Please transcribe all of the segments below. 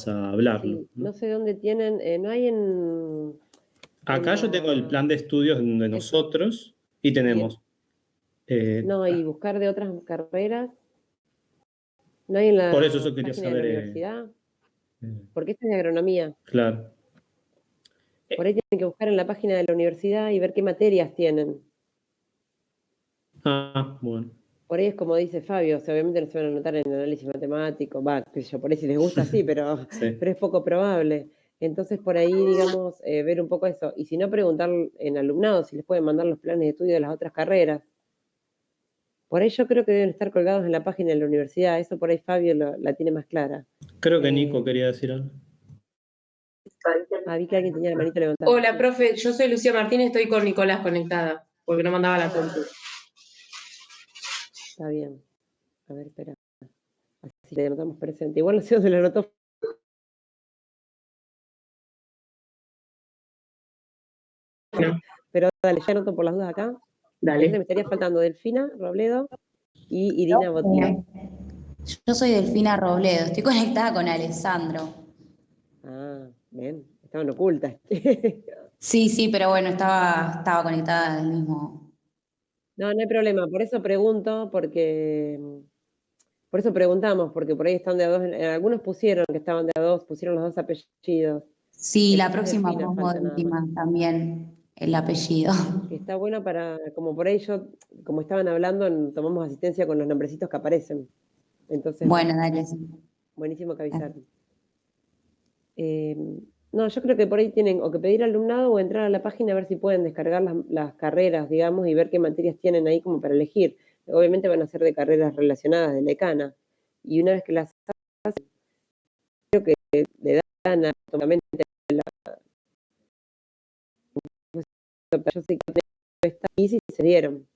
vas a hablarlo, Sí, ¿no? no sé dónde tienen, no hay en Acá yo tengo el plan de estudios de nosotros y tenemos... no, y buscar de otras carreras. ¿No hay en la por eso yo quería página de la saber... universidad? Porque esta es de agronomía. claro. Por ahí tienen que buscar en la página de la universidad y ver qué materias tienen. Ah, bueno. Por ahí es como dice Fabio, o sea, obviamente no se van a anotar en análisis matemático, qué sé yo, por ahí si les gusta sí, pero Sí. es poco probable. Entonces, por ahí, digamos, ver un poco eso. Y si no, preguntar en alumnado si les pueden mandar los planes de estudio de las otras carreras. Por ahí yo creo que deben estar colgados en la página de la universidad. Eso por ahí Fabio la tiene más clara. Creo que Nico quería decir algo. Vi que alguien tenía la manito levantada. Hola, profe, yo soy Lucía Martínez, estoy con Nicolás conectada, porque no mandaba la compu. Está bien. A ver, espera. Así le anotamos presente. Igual no sé dónde lo anotó. No. Pero dale, ya anoto por las dudas acá. Dale. Me estaría faltando Delfina Robledo y Irina Botti. Yo soy Delfina Robledo, estoy conectada con Alessandro. Ah, bien, estaban ocultas. Sí, pero bueno, estaba conectada al mismo. No hay problema, por eso pregunto, por eso preguntamos, porque por ahí están de a dos, algunos pusieron que estaban de a dos, pusieron los dos apellidos. Sí, la Quizás próxima Delfina pongo falta nada más. última también el apellido. Que está bueno para, como por ahí yo, como estaban hablando, tomamos asistencia con los nombrecitos que aparecen. Entonces, Bueno, dale. buenísimo que avisaron. No, yo creo que por ahí tienen o que pedir alumnado o entrar a la página a ver si pueden descargar las carreras, digamos, y ver qué materias tienen ahí como para elegir. Obviamente van a ser de carreras relacionadas, de la ECANA. Y una vez que las hacen, creo que le dan automáticamente yo sé que está y si se dieron.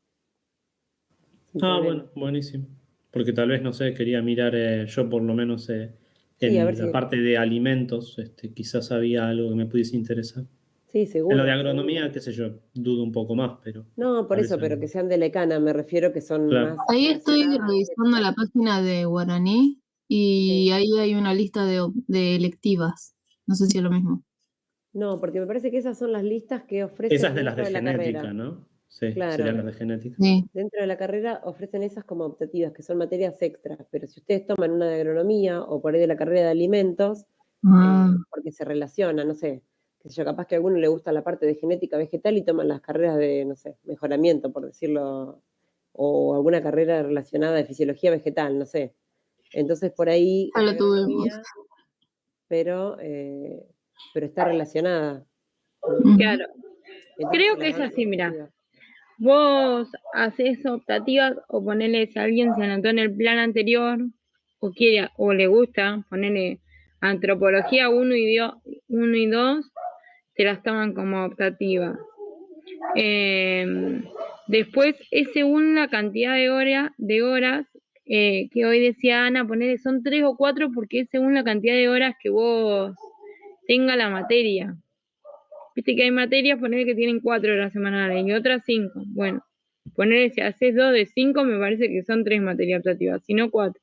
Bueno, buenísimo. Porque tal vez, no sé, quería mirar yo por lo menos Sí, a ver en la parte de alimentos, quizás había algo que me pudiese interesar. Sí, seguro. En lo de agronomía, qué sé yo, dudo un poco más, pero... No, por eso, pero que sean de la ECANA, me refiero que son más... Ahí estoy revisando la página de Guaraní y ahí hay una lista de electivas. No sé si es lo mismo. No, porque me parece que esas son las listas que ofrecen Esas de las de la genética, carrera. ¿no? Sí, Claro. serían las de genética. Sí. Dentro de la carrera ofrecen esas como optativas, que son materias extras, pero si ustedes toman una de agronomía o por ahí de la carrera de alimentos, porque se relaciona, no sé, qué sé yo, capaz que a alguno le gusta la parte de genética vegetal y toman las carreras de, no sé, mejoramiento, por decirlo, o alguna carrera relacionada de fisiología vegetal, no sé. Entonces por ahí Ya lo tuvimos. pero está relacionada. Claro. Creo que es así, mira. Vos haces optativas o ponele si alguien se anotó en el plan anterior o quiere o le gusta, ponele antropología 1 y 2, te las toman como optativas. Después es según la cantidad de horas que hoy decía Ana, ponele son 3 o 4 porque es según la cantidad de horas que vos tenga la materia. Viste que hay materias, ponele que tienen 4 horas semanales y otras 5. Bueno, ponele si haces 2 de 5, me parece que son 3 materias optativas, si no 4.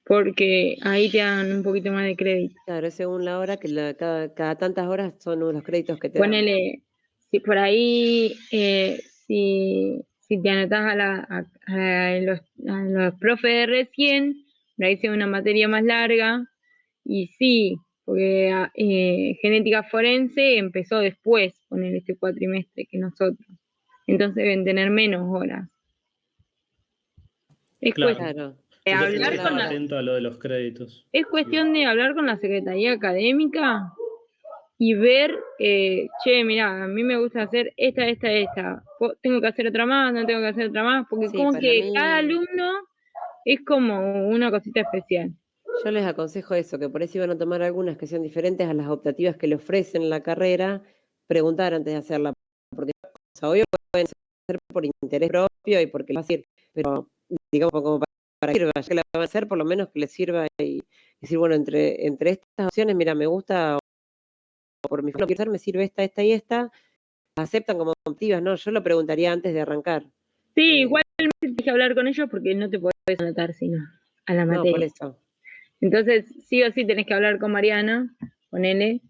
Porque ahí te dan un poquito más de crédito. Claro, es según la hora, que cada tantas horas son los créditos que te Ponele, si por ahí, si te anotás a los profes de recién, por ahí sea una materia más larga, y sí, porque genética forense empezó después, poner este cuatrimestre que nosotros. Entonces deben tener menos horas. Es Claro. Entonces tengo que estar atento a lo de los créditos. Es cuestión de hablar con la Secretaría Académica y ver, che, mirá, a mí me gusta hacer esta. Tengo que hacer otra más, no tengo que hacer otra más, porque como que cada alumno es como una cosita especial. Yo les aconsejo eso, que por eso iban a tomar algunas que sean diferentes a las optativas que le ofrecen la carrera, preguntar antes de hacerla, porque obvio pueden ser por interés propio y porque les va a decir, pero digamos como para que sirva, ya que la van a hacer, por lo menos que les sirva y decir, bueno, entre estas opciones, mira, me gusta, o por mi forma de pensar, me sirve esta y esta, aceptan como optativas, ¿no? Yo lo preguntaría antes de arrancar. Sí, igual tienes que hablar con ellos porque no te podés anotar sino a la materia. No, por eso. Entonces, sí o sí tenés que hablar con Mariana, con L.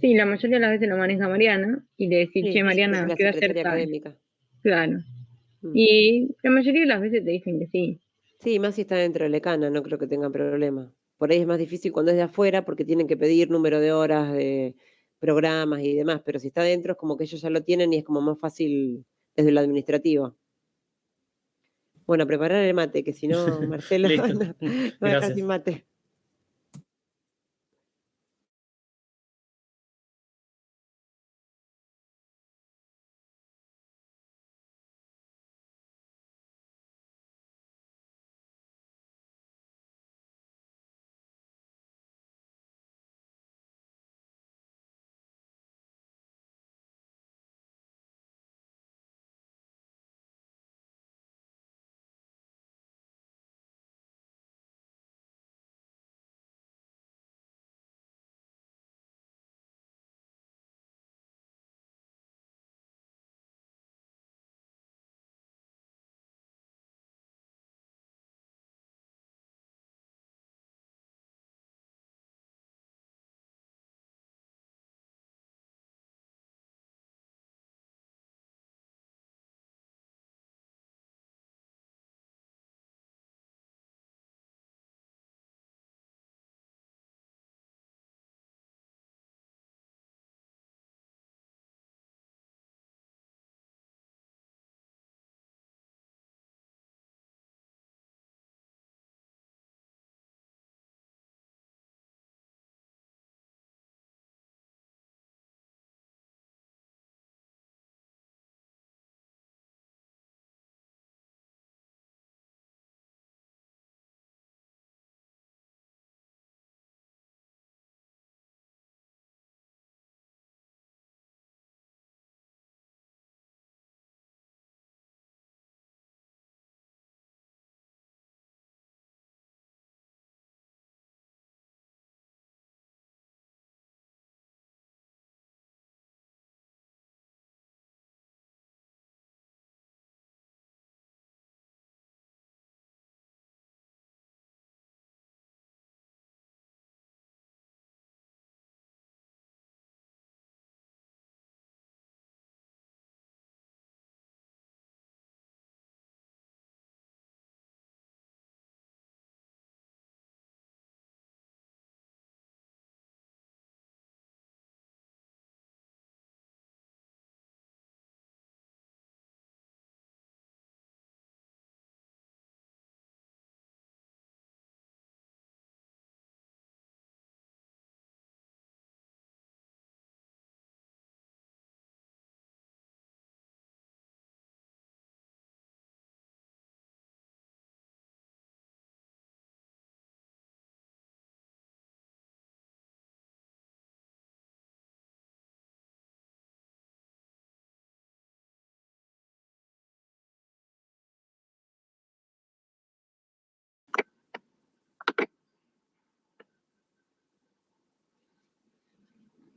Sí, la mayoría de las veces lo maneja Mariana y le decís, Sí, che, es Mariana, la quiero hacer secretaria tal. académica. Claro. Mm. Y la mayoría de las veces te dicen que sí. Sí, más si está dentro de la Lecana, no creo que tengan problema. Por ahí es más difícil cuando es de afuera porque tienen que pedir número de horas de programas y demás, pero si está dentro es como que ellos ya lo tienen y es como más fácil desde lo administrativo. Bueno, preparar el mate, que si no, Marcelo Listo. no, no va a dejar sin Gracias. mate.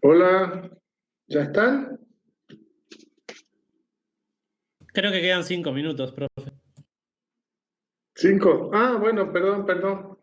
Hola, ¿ya están? Creo que quedan 5 minutos, profe. 5. Ah, bueno, perdón.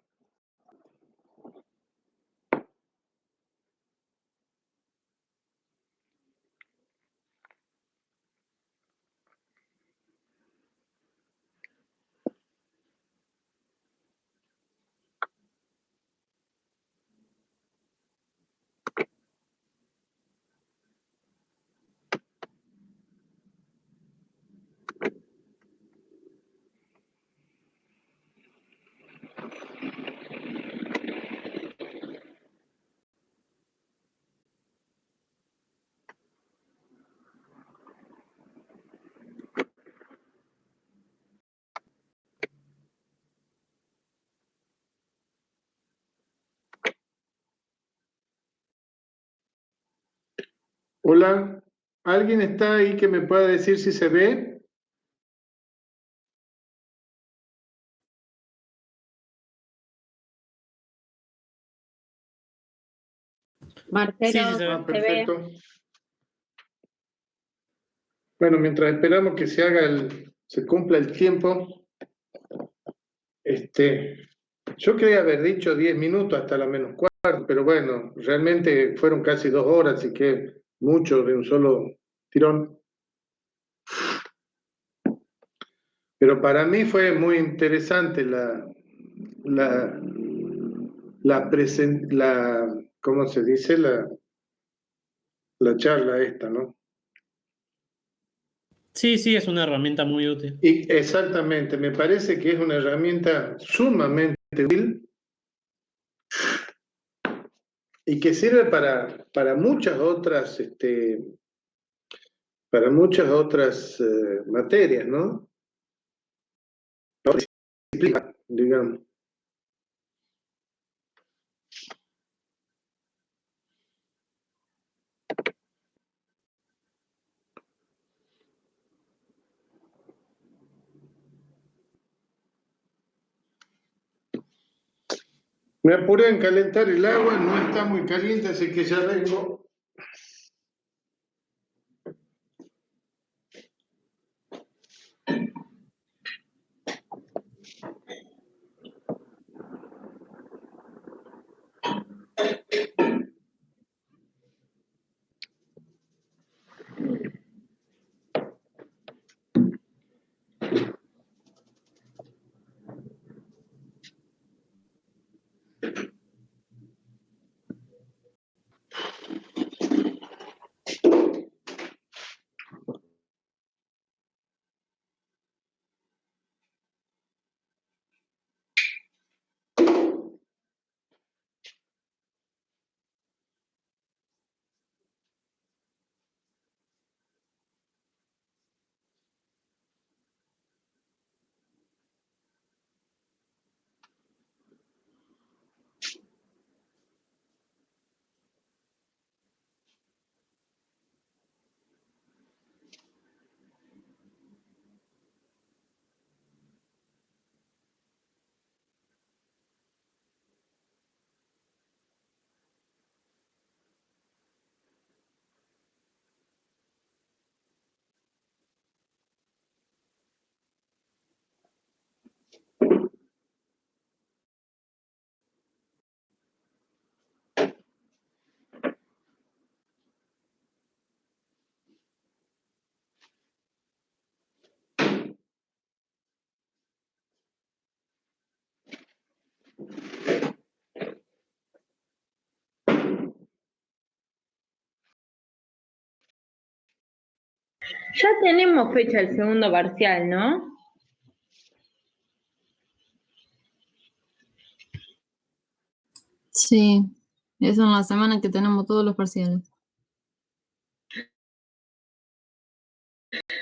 Hola, ¿alguien está ahí que me pueda decir si se ve? Sí, sí, se Ah, ve. perfecto. Bueno, mientras esperamos que se cumpla el tiempo, Yo quería haber dicho 10 minutos hasta la menos cuarto, pero bueno, realmente fueron casi 2 horas, así que mucho de un solo tirón. Pero para mí fue muy interesante ¿cómo se dice? La charla esta, ¿no? Sí, sí, es una herramienta muy útil. Y exactamente, me parece que es una herramienta sumamente útil y que sirve para muchas otras, materias, ¿no? Digamos. Me apuré en calentar el agua, no está muy caliente, así que ya vengo. Ya tenemos fecha del segundo parcial, ¿no? Sí, es en la semana que tenemos todos los parciales.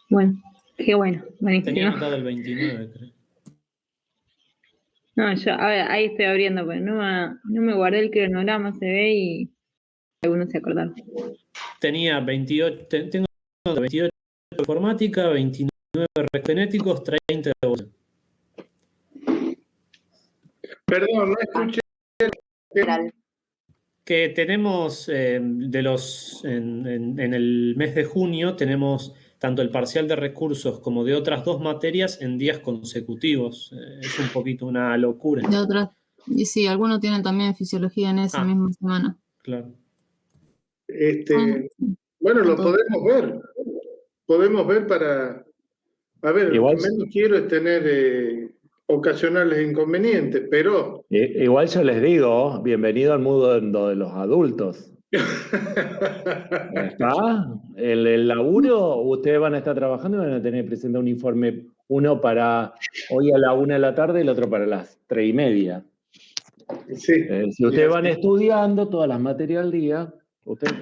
Bueno, qué bueno, Tenía buenísimo. anotado el 29, creo. No, yo, a ver, ahí estoy abriendo, pero no me guardé el cronograma, se ve y algunos se acordaron. Tenía 28, tengo 28 de informática, 29 de genéticos, 30 de voz. Perdón, no escuché. Que tenemos en el mes de junio tenemos tanto el parcial de recursos como de otras 2 materias en días consecutivos. Es un poquito una locura. De otras, y sí, algunos tienen también fisiología en esa misma semana. Claro. Bueno, lo Entonces, podemos ver. Podemos ver para. A ver, Igual, lo que menos quiero es tener ocasionales inconvenientes, pero. igual yo les digo, bienvenido al mundo de los adultos. ¿Está? El laburo, ustedes van a estar trabajando y van a tener que presentar un informe, uno para hoy a la 1 de la tarde y el otro para las 3:30. Sí. Si ustedes van estudiando todas las materias al día, ustedes...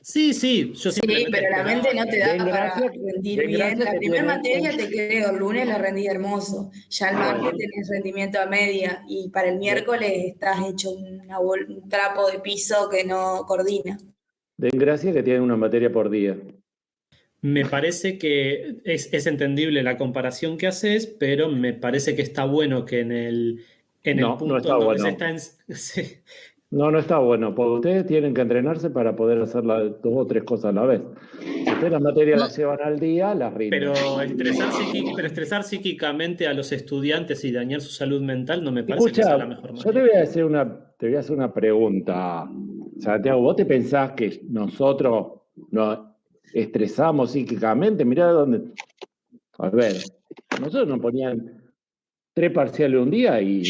Sí, yo Sí, simplemente pero la esperaba mente no te da Den para gracias- rendir den bien. gracias La que primera tienen materia te creo, el lunes la rendí hermoso. Ya el martes Bueno. tenés rendimiento a media y para el miércoles estás hecho un trapo de piso que no coordina. Den gracias que tienen una materia por día. Me parece que es entendible la comparación que haces, pero me parece que está bueno que en el No, punto no está en donde bueno. se está sí. No está bueno, porque ustedes tienen que entrenarse para poder hacer las 2 o 3 cosas a la vez. Si ustedes las materias las llevan al día, las rinden. Pero estresar psíquicamente a los estudiantes y dañar su salud mental no me parece que sea Escucha, la mejor yo manera. te voy a hacer una pregunta, Santiago. ¿Vos te pensás que nosotros nos estresamos psíquicamente? Mirá dónde. A ver, nosotros nos ponían 3 parciales un día y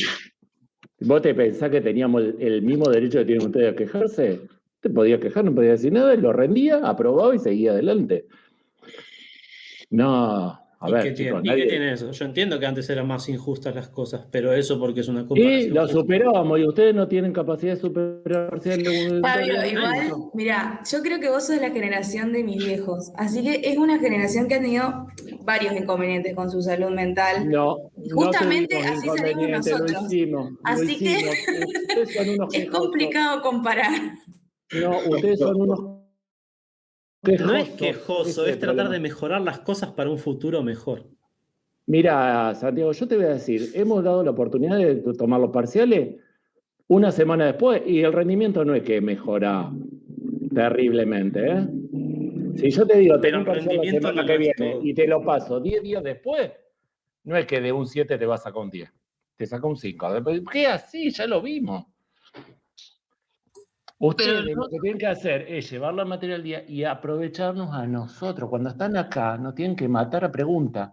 vos te pensás que teníamos el mismo derecho que tienen ustedes a quejarse. Te podías quejar, no podías decir nada, y lo rendía, aprobaba y seguía adelante. No, a ver, chicos, ¿Y qué tiene eso? Yo entiendo que antes eran más injustas las cosas, pero eso porque es una Y comparación lo justa. superábamos, y ustedes no tienen capacidad de superar parciales. Fabio, igual, mira, yo creo que vos sos de la generación de mis viejos, así que es una generación que ha tenido varios inconvenientes con su salud mental. No, Y no justamente tuvimos así salimos inconveniente, lo nosotros. hicimos. Así que Ustedes son unos es quejosos. complicado comparar. No, ustedes son unos quejosos. No es quejoso, Ese es tratar problema. de mejorar las cosas para un futuro mejor. Mira, Santiago, yo te voy a decir, hemos dado la oportunidad de tomar los parciales una semana después y el rendimiento no es que mejora terriblemente, ¿eh? Si yo te digo, Pero tenés un el parcial la rendimiento semana no que lo es viene todo. y te lo paso 10 días después, no es que de un 7 te vas a sacar un 10, te saca un 5. ¿Qué así? Ya lo vimos. Ustedes lo que tienen que hacer es llevar la materia al día y aprovecharnos a nosotros. Cuando están acá, nos tienen que matar a preguntas.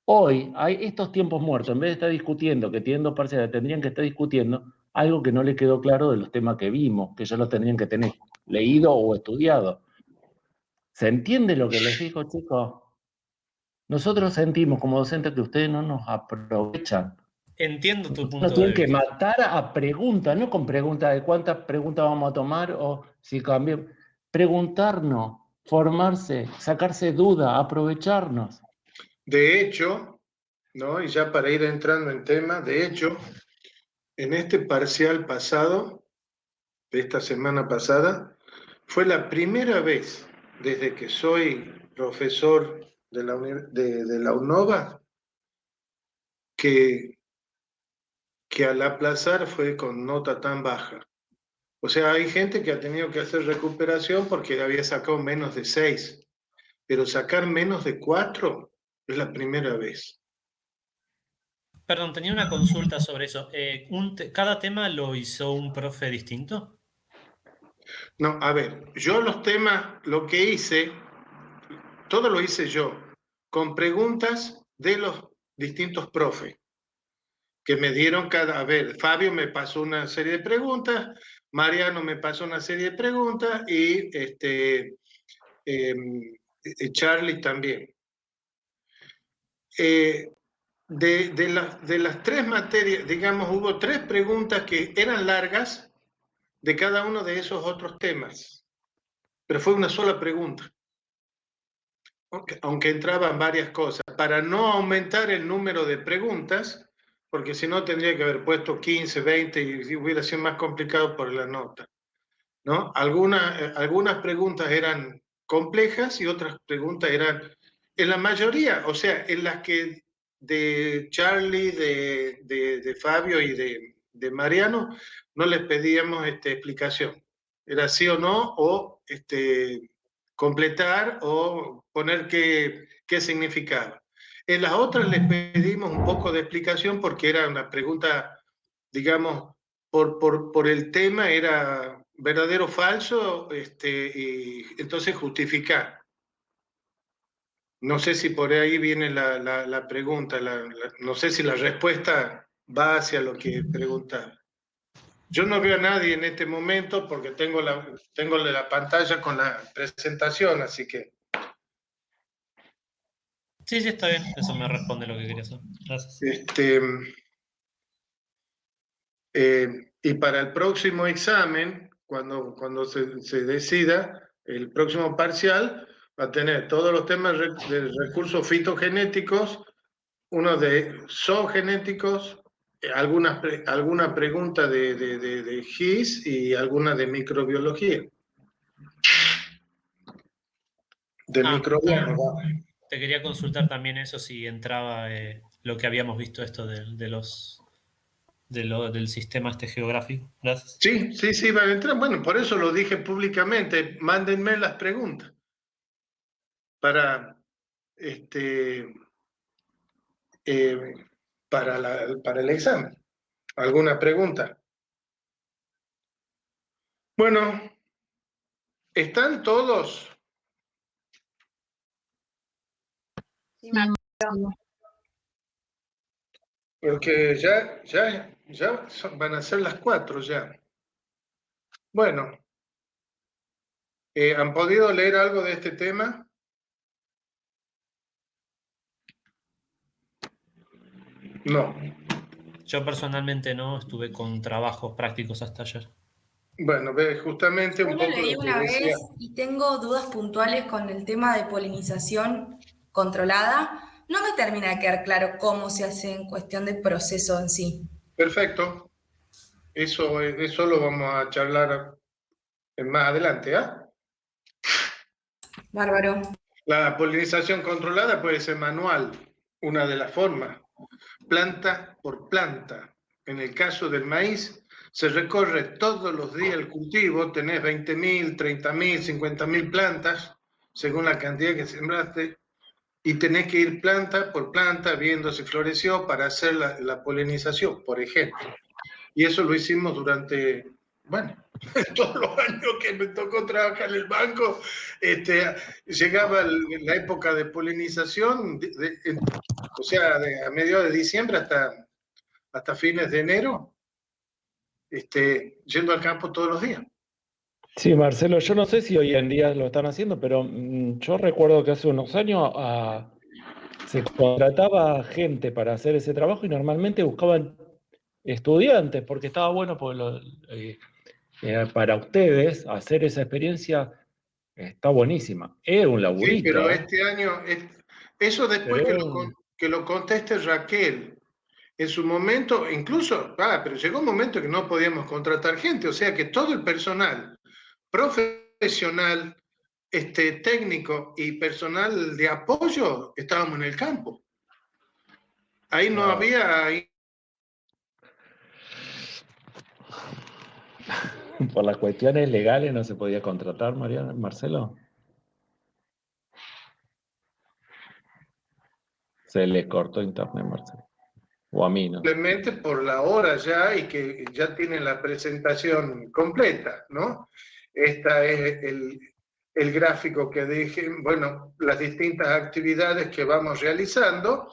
Hoy, hay estos tiempos muertos, en vez de estar discutiendo, que tienen 2 parciales, tendrían que estar discutiendo algo que no les quedó claro de los temas que vimos, que ya los tendrían que tener leído o estudiado. ¿Se entiende lo que les digo, chicos? Nosotros sentimos como docentes que ustedes no nos aprovechan. Entiendo tu Nos punto de tienen que vista. matar a preguntas, no con preguntas de cuántas preguntas vamos a tomar o si cambiamos. Preguntarnos, formarse, sacarse duda, aprovecharnos. De hecho, ¿no? Y ya para ir entrando en tema, de hecho, en este parcial pasado, de esta semana pasada, fue la primera vez desde que soy profesor de la UNOVA que al aplazar fue con nota tan baja. O sea, hay gente que ha tenido que hacer recuperación porque había sacado menos de 6, pero sacar menos de 4 es la primera vez. Perdón, tenía una consulta sobre eso. ¿Cada tema lo hizo un profe distinto? No, a ver, yo los temas, lo que hice, todo lo hice yo, con preguntas de los distintos profes, que me dieron a ver, Fabio me pasó una serie de preguntas, Mariano me pasó una serie de preguntas y Charlie también. De las 3 materias, digamos, hubo 3 preguntas que eran largas de cada uno de esos otros temas, pero fue una sola pregunta, aunque entraban varias cosas, para no aumentar el número de preguntas, porque si no tendría que haber puesto 15, 20 y hubiera sido más complicado por la nota, ¿no? Algunas preguntas eran complejas y otras preguntas eran, en la mayoría, o sea, en las que de Charlie, de Fabio y de Mariano, no les pedíamos explicación. Era sí o no, o completar o poner qué significaba. En las otras les pedimos un poco de explicación porque era una pregunta, digamos, por el tema era verdadero o falso, y entonces justificar. No sé si por ahí viene la pregunta, no sé si la respuesta va hacia lo que preguntaba. Yo no veo a nadie en este momento porque tengo la pantalla con la presentación, así que... Sí, está bien. Eso me responde lo que quería hacer. Gracias. Y para el próximo examen, cuando se decida, el próximo parcial va a tener todos los temas de recursos fitogenéticos, uno de zoogenéticos, alguna pregunta de GIS y alguna de microbiología. De microbioma. Te quería consultar también eso, si entraba lo que habíamos visto esto de los del sistema este geográfico. Gracias. Sí, van a entrar. Bueno, por eso lo dije públicamente. Mándenme las preguntas para, para el examen. ¿Alguna pregunta? Bueno, ¿están todos? Sí, Porque ya van a ser las 4 ya. Bueno, ¿han podido leer algo de este tema? No. Yo personalmente no, estuve con trabajos prácticos hasta ayer. Bueno, ve justamente Yo un lo poco leí lo que una decía. vez y tengo dudas puntuales con el tema de polinización controlada. No me termina de quedar claro cómo se hace en cuestión del proceso en sí. Perfecto. Eso lo vamos a charlar más adelante, ¿ah? Bárbaro. La polinización controlada puede ser manual, una de las formas, planta por planta. En el caso del maíz, se recorre todos los días el cultivo, tenés 20.000, 30.000, 50.000 plantas, según la cantidad que sembraste, y tenés que ir planta por planta viendo si floreció para hacer la polinización, por ejemplo. Y eso lo hicimos durante, bueno, todos los años que me tocó trabajar en el banco. Llegaba la época de polinización, o sea, a mediados de diciembre hasta fines de enero, yendo al campo todos los días. Sí, Marcelo, yo no sé si hoy en día lo están haciendo, pero yo recuerdo que hace unos años se contrataba gente para hacer ese trabajo y normalmente buscaban estudiantes, porque estaba bueno para ustedes hacer esa experiencia, está buenísima. Era un Sí, laburito, pero este año, eso después pero que lo conteste Raquel. En su momento, incluso, pero llegó un momento que no podíamos contratar gente, o sea que todo el personal profesional, técnico y personal de apoyo estábamos en el campo. Ahí no había... por las cuestiones legales no se podía contratar, Marcelo. Se le cortó internet, Marcelo. O a mí, ¿no? Simplemente por la hora ya y que ya tienen la presentación completa, ¿no? Esta es el gráfico que dije, bueno, las distintas actividades que vamos realizando,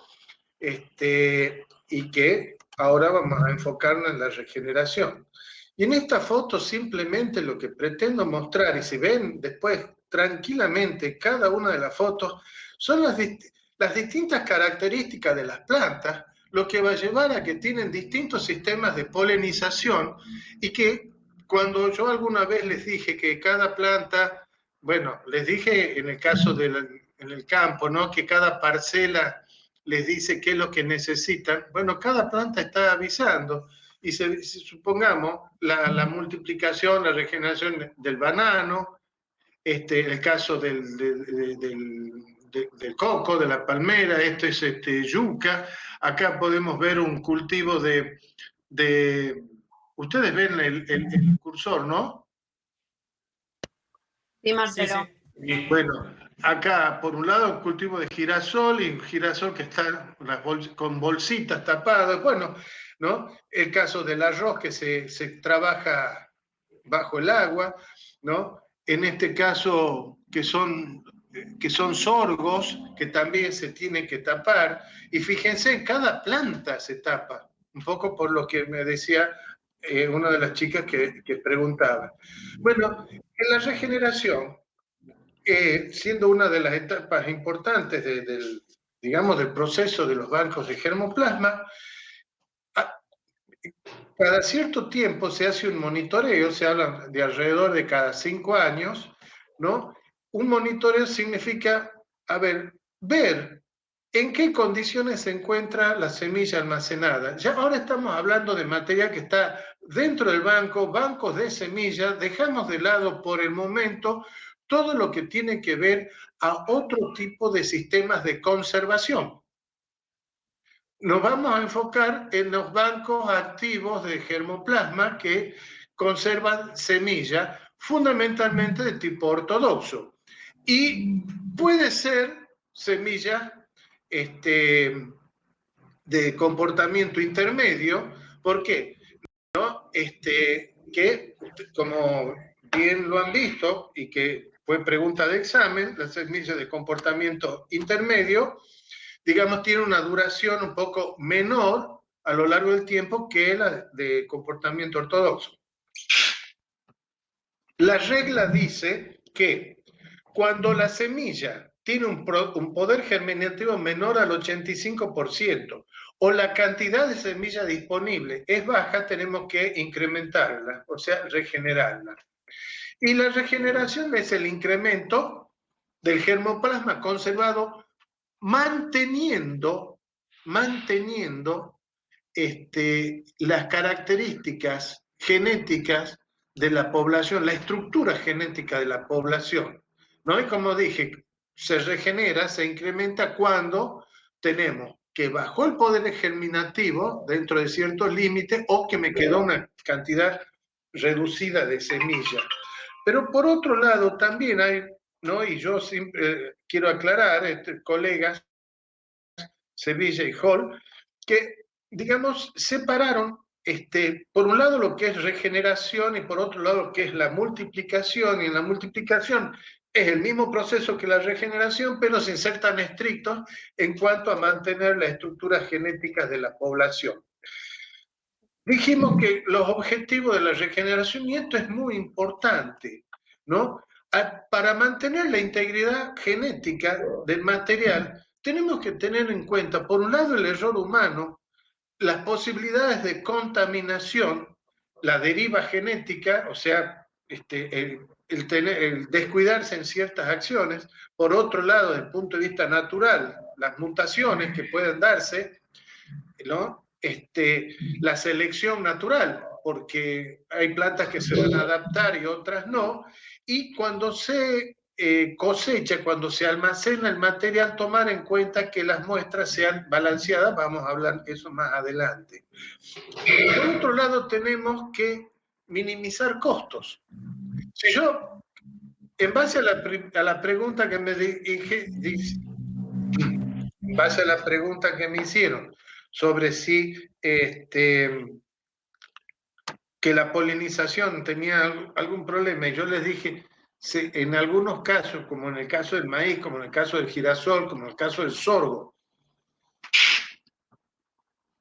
y que ahora vamos a enfocarnos en la regeneración. Y en esta foto simplemente lo que pretendo mostrar, y si ven después tranquilamente cada una de las fotos, son las distintas características de las plantas, lo que va a llevar a que tienen distintos sistemas de polinización y que cuando yo alguna vez les dije que cada planta, bueno, les dije en el caso en el campo, ¿no? Que cada parcela les dice qué es lo que necesitan. Bueno, cada planta está avisando. Y si supongamos la multiplicación, la regeneración del banano, el caso del coco, de la palmera, esto es yuca. Acá podemos ver un cultivo de ustedes ven el cursor, ¿no? Sí, Marcelo. Y bueno, acá por un lado un cultivo de girasol y un girasol que está con bolsitas tapadas. Bueno, ¿no? El caso del arroz que se trabaja bajo el agua, ¿no? En este caso que son sorgos que también se tienen que tapar. Y fíjense, cada planta se tapa, un poco por lo que me decía una de las chicas que preguntaba. Bueno, en la regeneración, siendo una de las etapas importantes digamos, del proceso de los bancos de germoplasma, cada cierto tiempo se hace un monitoreo, se habla de alrededor de cada 5 años, ¿no? Un monitoreo significa, ver en qué condiciones se encuentra la semilla almacenada. Ya ahora estamos hablando de material que está dentro del banco, bancos de semillas, dejamos de lado por el momento todo lo que tiene que ver a otro tipo de sistemas de conservación. nos vamos a enfocar en los bancos activos de germoplasma que conservan semilla, fundamentalmente de tipo ortodoxo. Y puede ser semilla de comportamiento intermedio. ¿Por qué? ¿No? Que, como bien lo han visto y que fue pregunta de examen, la semilla de comportamiento intermedio, digamos, tiene una duración un poco menor a lo largo del tiempo que la de comportamiento ortodoxo. La regla dice que cuando la semilla tiene un poder germinativo menor al 85% o la cantidad de semilla disponible es baja, tenemos que incrementarla, o sea, regenerarla. Y la regeneración es el incremento del germoplasma conservado manteniendo las características genéticas de la población, la estructura genética de la población, ¿no? Y como dije, se regenera, se incrementa cuando tenemos que bajó el poder germinativo dentro de ciertos límites o que me quedó una cantidad reducida de semilla. Pero por otro lado también hay, ¿no? Y yo siempre quiero aclarar, colegas, Sevilla y Hall, que, digamos, separaron, por un lado lo que es regeneración y por otro lado lo que es la multiplicación, y en la multiplicación es el mismo proceso que la regeneración, pero sin ser tan estrictos en cuanto a mantener las estructuras genéticas de la población. Dijimos que los objetivos de la regeneración, y esto es muy importante, ¿no? Para mantener la integridad genética del material, tenemos que tener en cuenta, por un lado, el error humano, las posibilidades de contaminación, la deriva genética, o sea, el descuidarse en ciertas acciones. Por otro lado, desde el punto de vista natural, las mutaciones que pueden darse, ¿no? La selección natural, porque hay plantas que se van a adaptar y otras no, y cuando se cosecha, cuando se almacena el material, tomar en cuenta que las muestras sean balanceadas, vamos a hablar de eso más adelante. Por otro lado, tenemos que minimizar costos. Si yo, en base a la pregunta que me dije, en base a la pregunta que me hicieron, sobre si que la polinización tenía algún problema, y yo les dije, en algunos casos, como en el caso del maíz, como en el caso del girasol, como en el caso del sorgo,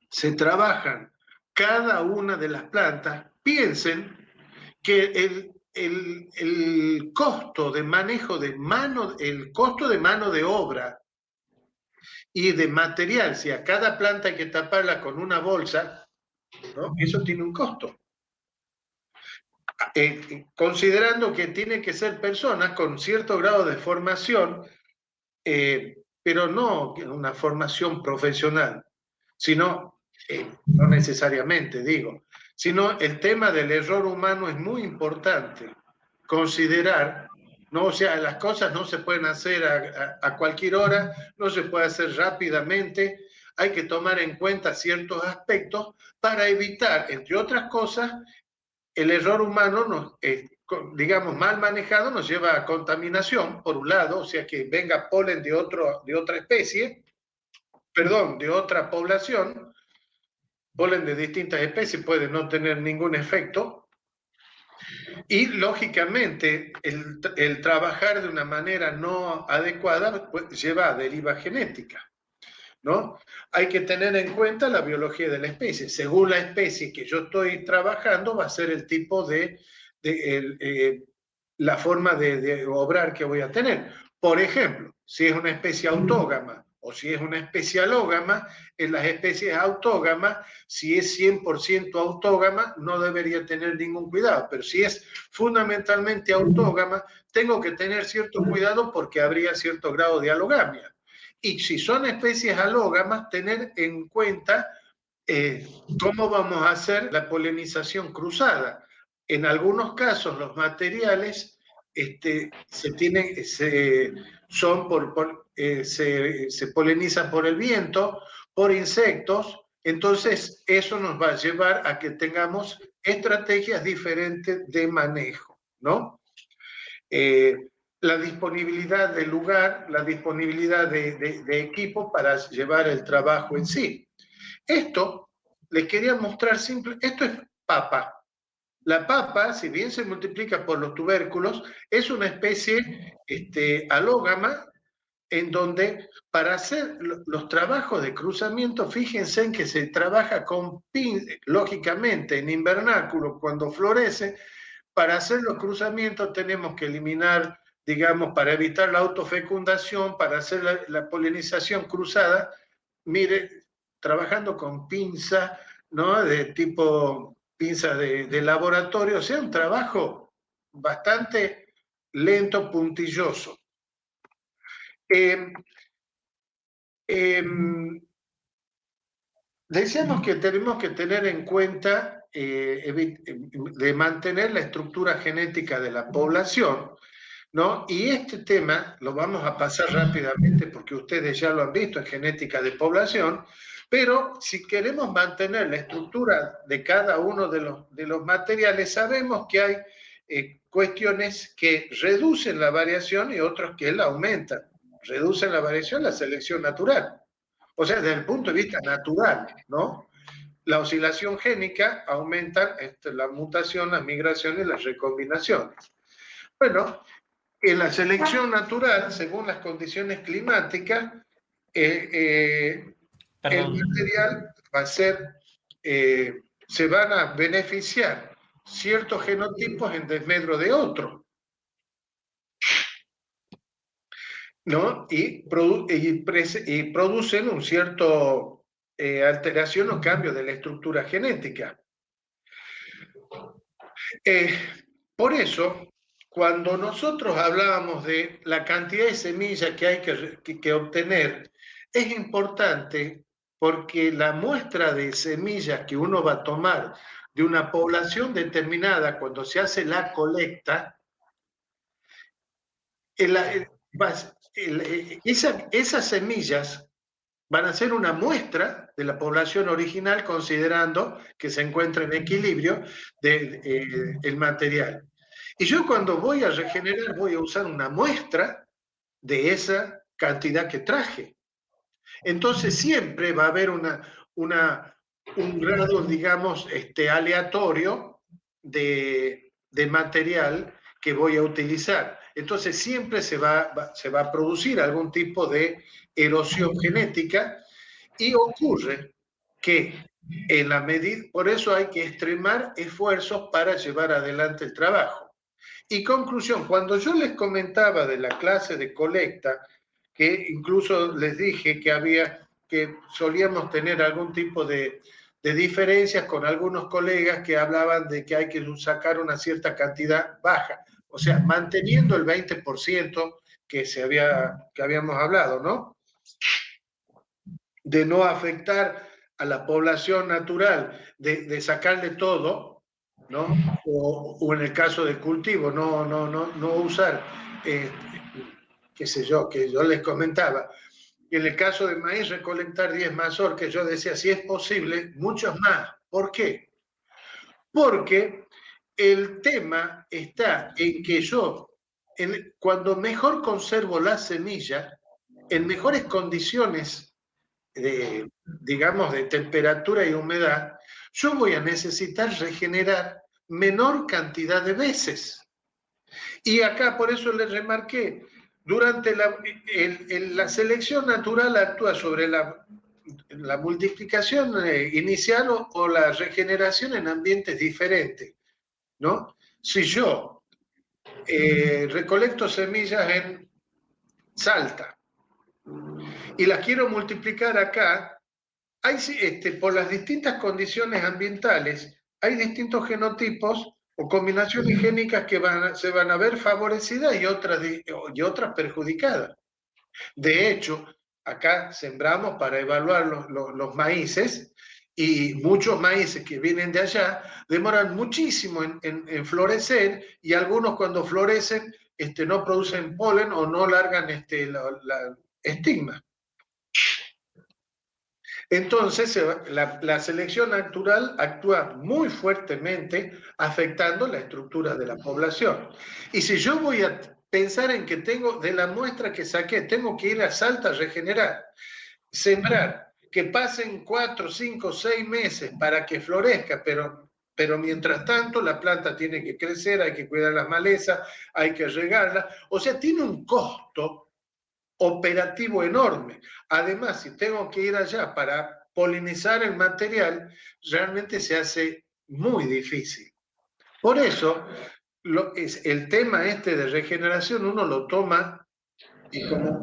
se trabajan cada una de las plantas. Piensen que el costo de manejo de el costo de mano de obra y de material, si a cada planta hay que taparla con una bolsa, ¿no? Eso tiene un costo. Considerando que tiene que ser personas con cierto grado de formación, pero no una formación profesional, sino, no necesariamente digo, sino el tema del error humano es muy importante considerar, ¿no? O sea, las cosas no se pueden hacer a cualquier hora, no se puede hacer rápidamente, hay que tomar en cuenta ciertos aspectos para evitar, entre otras cosas, el error humano, digamos, mal manejado, nos lleva a contaminación, por un lado, o sea, que venga polen de otra especie, perdón, de otra población, polen de distintas especies puede no tener ningún efecto, y lógicamente el trabajar de una manera no adecuada pues, lleva a deriva genética, ¿no? Hay que tener en cuenta la biología de la especie. Según la especie que yo estoy trabajando, va a ser el tipo la forma de obrar que voy a tener. Por ejemplo, si es una especie autógama o si es una especie alógama, en las especies autógamas, si es 100% autógama, no debería tener ningún cuidado, pero si es fundamentalmente autógama, tengo que tener cierto cuidado porque habría cierto grado de alogamia. Y si son especies alógamas, tener en cuenta cómo vamos a hacer la polinización cruzada. En algunos casos, los materiales se polinizan por el viento, por insectos, entonces eso nos va a llevar a que tengamos estrategias diferentes de manejo, ¿no? La disponibilidad del lugar, la disponibilidad de equipo para llevar el trabajo en sí. Esto, les quería mostrar simple, esto es papa. La papa, si bien se multiplica por los tubérculos, es una especie alógama en donde para hacer los trabajos de cruzamiento, fíjense en que se trabaja con lógicamente en invernáculo cuando florece. Para hacer los cruzamientos tenemos que eliminar, digamos, para evitar la autofecundación, para hacer la polinización cruzada, mire, trabajando con pinza, ¿no? De tipo pinza de laboratorio, o sea, un trabajo bastante lento, puntilloso. Decíamos que tenemos que tener en cuenta de mantener la estructura genética de la población, ¿no? Y este tema lo vamos a pasar rápidamente porque ustedes ya lo han visto en genética de población, pero si queremos mantener la estructura de cada uno de los materiales, sabemos que hay cuestiones que reducen la variación y otras que la aumentan. Reducen la variación la selección natural. O sea, desde el punto de vista natural, ¿no? La oscilación génica aumenta la mutación, las migraciones y las recombinaciones. Bueno, en la selección natural, según las condiciones climáticas, el material va a ser, se van a beneficiar ciertos genotipos en desmedro de otros, ¿no? Y producen un cierto alteración o cambio de la estructura genética. Por eso, cuando nosotros hablábamos de la cantidad de semillas que hay que obtener, es importante porque la muestra de semillas que uno va a tomar de una población determinada cuando se hace la colecta, esas semillas van a ser una muestra de la población original considerando que se encuentra en equilibrio el material. Y yo cuando voy a regenerar voy a usar una muestra de esa cantidad que traje. Entonces siempre va a haber un grado, digamos, aleatorio de material que voy a utilizar. Entonces siempre se va a producir algún tipo de erosión genética y ocurre que en la medida, por eso hay que extremar esfuerzos para llevar adelante el trabajo. Y conclusión, cuando yo les comentaba de la clase de colecta, que incluso les dije que solíamos tener algún tipo de diferencias con algunos colegas que hablaban de que hay que sacar una cierta cantidad baja, o sea, manteniendo el 20% que habíamos hablado, ¿no? De no afectar a la población natural, de sacarle todo, ¿no? O en el caso del cultivo, no usar, qué sé yo, que yo les comentaba, en el caso de maíz recolectar 10 mazor, que yo decía, si es posible, muchos más. ¿Por qué? Porque el tema está en que yo, cuando mejor conservo la semilla, en mejores condiciones digamos, de temperatura y humedad, yo voy a necesitar regenerar menor cantidad de veces. Y acá por eso les remarqué, durante la selección natural actúa sobre la multiplicación inicial o la regeneración en ambientes diferentes, ¿no? Si yo recolecto semillas en Salta y las quiero multiplicar acá, por las distintas condiciones ambientales, hay distintos genotipos o combinaciones génicas que se van a ver favorecidas y otras perjudicadas. De hecho, acá sembramos para evaluar los maíces y muchos maíces que vienen de allá demoran muchísimo en florecer y algunos cuando florecen no producen polen o no largan la estigma. Entonces, la selección natural actúa muy fuertemente afectando la estructura de la población. Y si yo voy a pensar en que tengo, de la muestra que saqué, tengo que ir a Salta a regenerar, sembrar, que pasen 4, 5, 6 meses para que florezca, pero mientras tanto la planta tiene que crecer, hay que cuidar las malezas, hay que regarla, o sea, tiene un costo operativo enorme. Además, si tengo que ir allá para polinizar el material, realmente se hace muy difícil. Por eso, el tema este de regeneración uno lo toma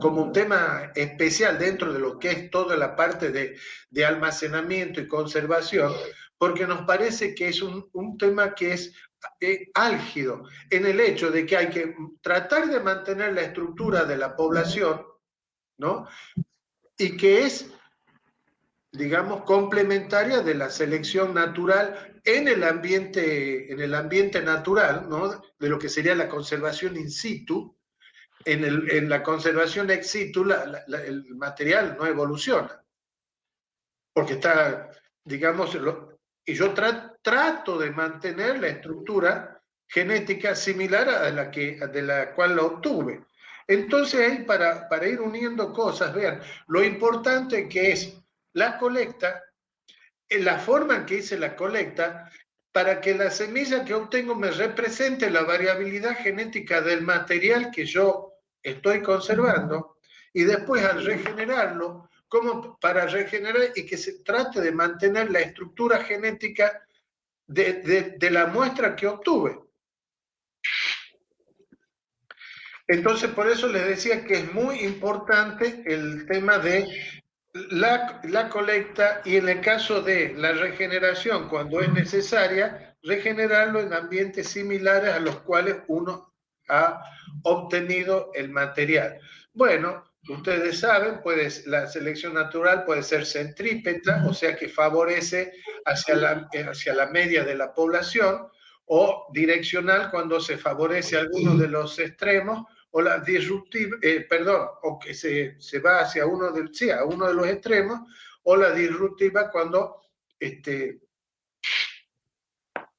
como un tema especial dentro de lo que es toda la parte de almacenamiento y conservación, porque nos parece que es un tema que es álgido en el hecho de que hay que tratar de mantener la estructura de la población, ¿no? Y que es, digamos, complementaria de la selección natural en el ambiente natural, ¿no? De lo que sería la conservación in situ. En la conservación ex situ, el material no evoluciona, porque está, digamos, y yo trato de mantener la estructura genética similar a de la cual la obtuve. Entonces, ahí para ir uniendo cosas, vean, lo importante que es la colecta, la forma en que hice la colecta, para que la semilla que obtengo me represente la variabilidad genética del material que yo estoy conservando, y después al regenerarlo, como para regenerar y que se trate de mantener la estructura genética de la muestra que obtuve. Entonces, por eso les decía que es muy importante el tema de la colecta, y en el caso de la regeneración, cuando es necesaria, regenerarlo en ambientes similares a los cuales uno ha obtenido el material. Bueno, ustedes saben, la selección natural puede ser centrípeta, o sea que favorece hacia la media de la población, o direccional cuando se favorece alguno de los extremos, o la disruptiva, o que se va hacia uno de los extremos, o la disruptiva cuando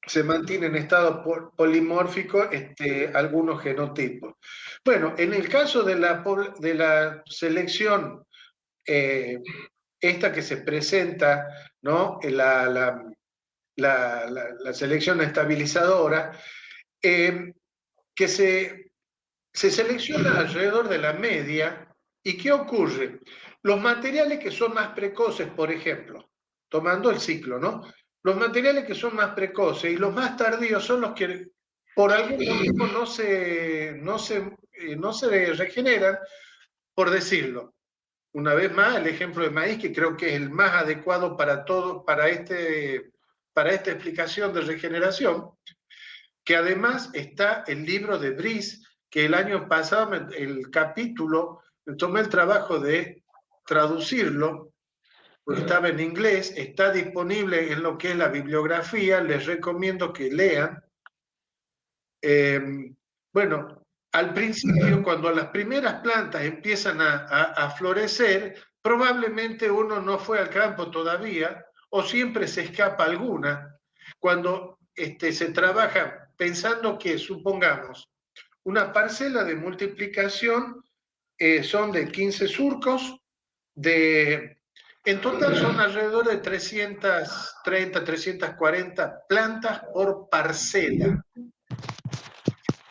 se mantiene en estado polimórfico algunos genotipos. Bueno, en el caso de la selección, esta que se presenta, ¿no? La selección estabilizadora, que se selecciona alrededor de la media. ¿Y qué ocurre? Los materiales que son más precoces, por ejemplo, tomando el ciclo, ¿no? Los materiales que son más precoces y los más tardíos son los que por algún motivo no se regeneran, por decirlo. Una vez más, el ejemplo de maíz, que creo que es el más adecuado para esta explicación de regeneración, que además está el libro de Brice, que el año pasado el capítulo, me tomé el trabajo de traducirlo, porque estaba en inglés, está disponible en lo que es la bibliografía, les recomiendo que lean. Bueno, al principio, cuando las primeras plantas empiezan a florecer, probablemente uno no fue al campo todavía, o siempre se escapa alguna. Cuando se trabaja pensando que, supongamos, una parcela de multiplicación son de 15 surcos, en total son alrededor de 330, 340 plantas por parcela.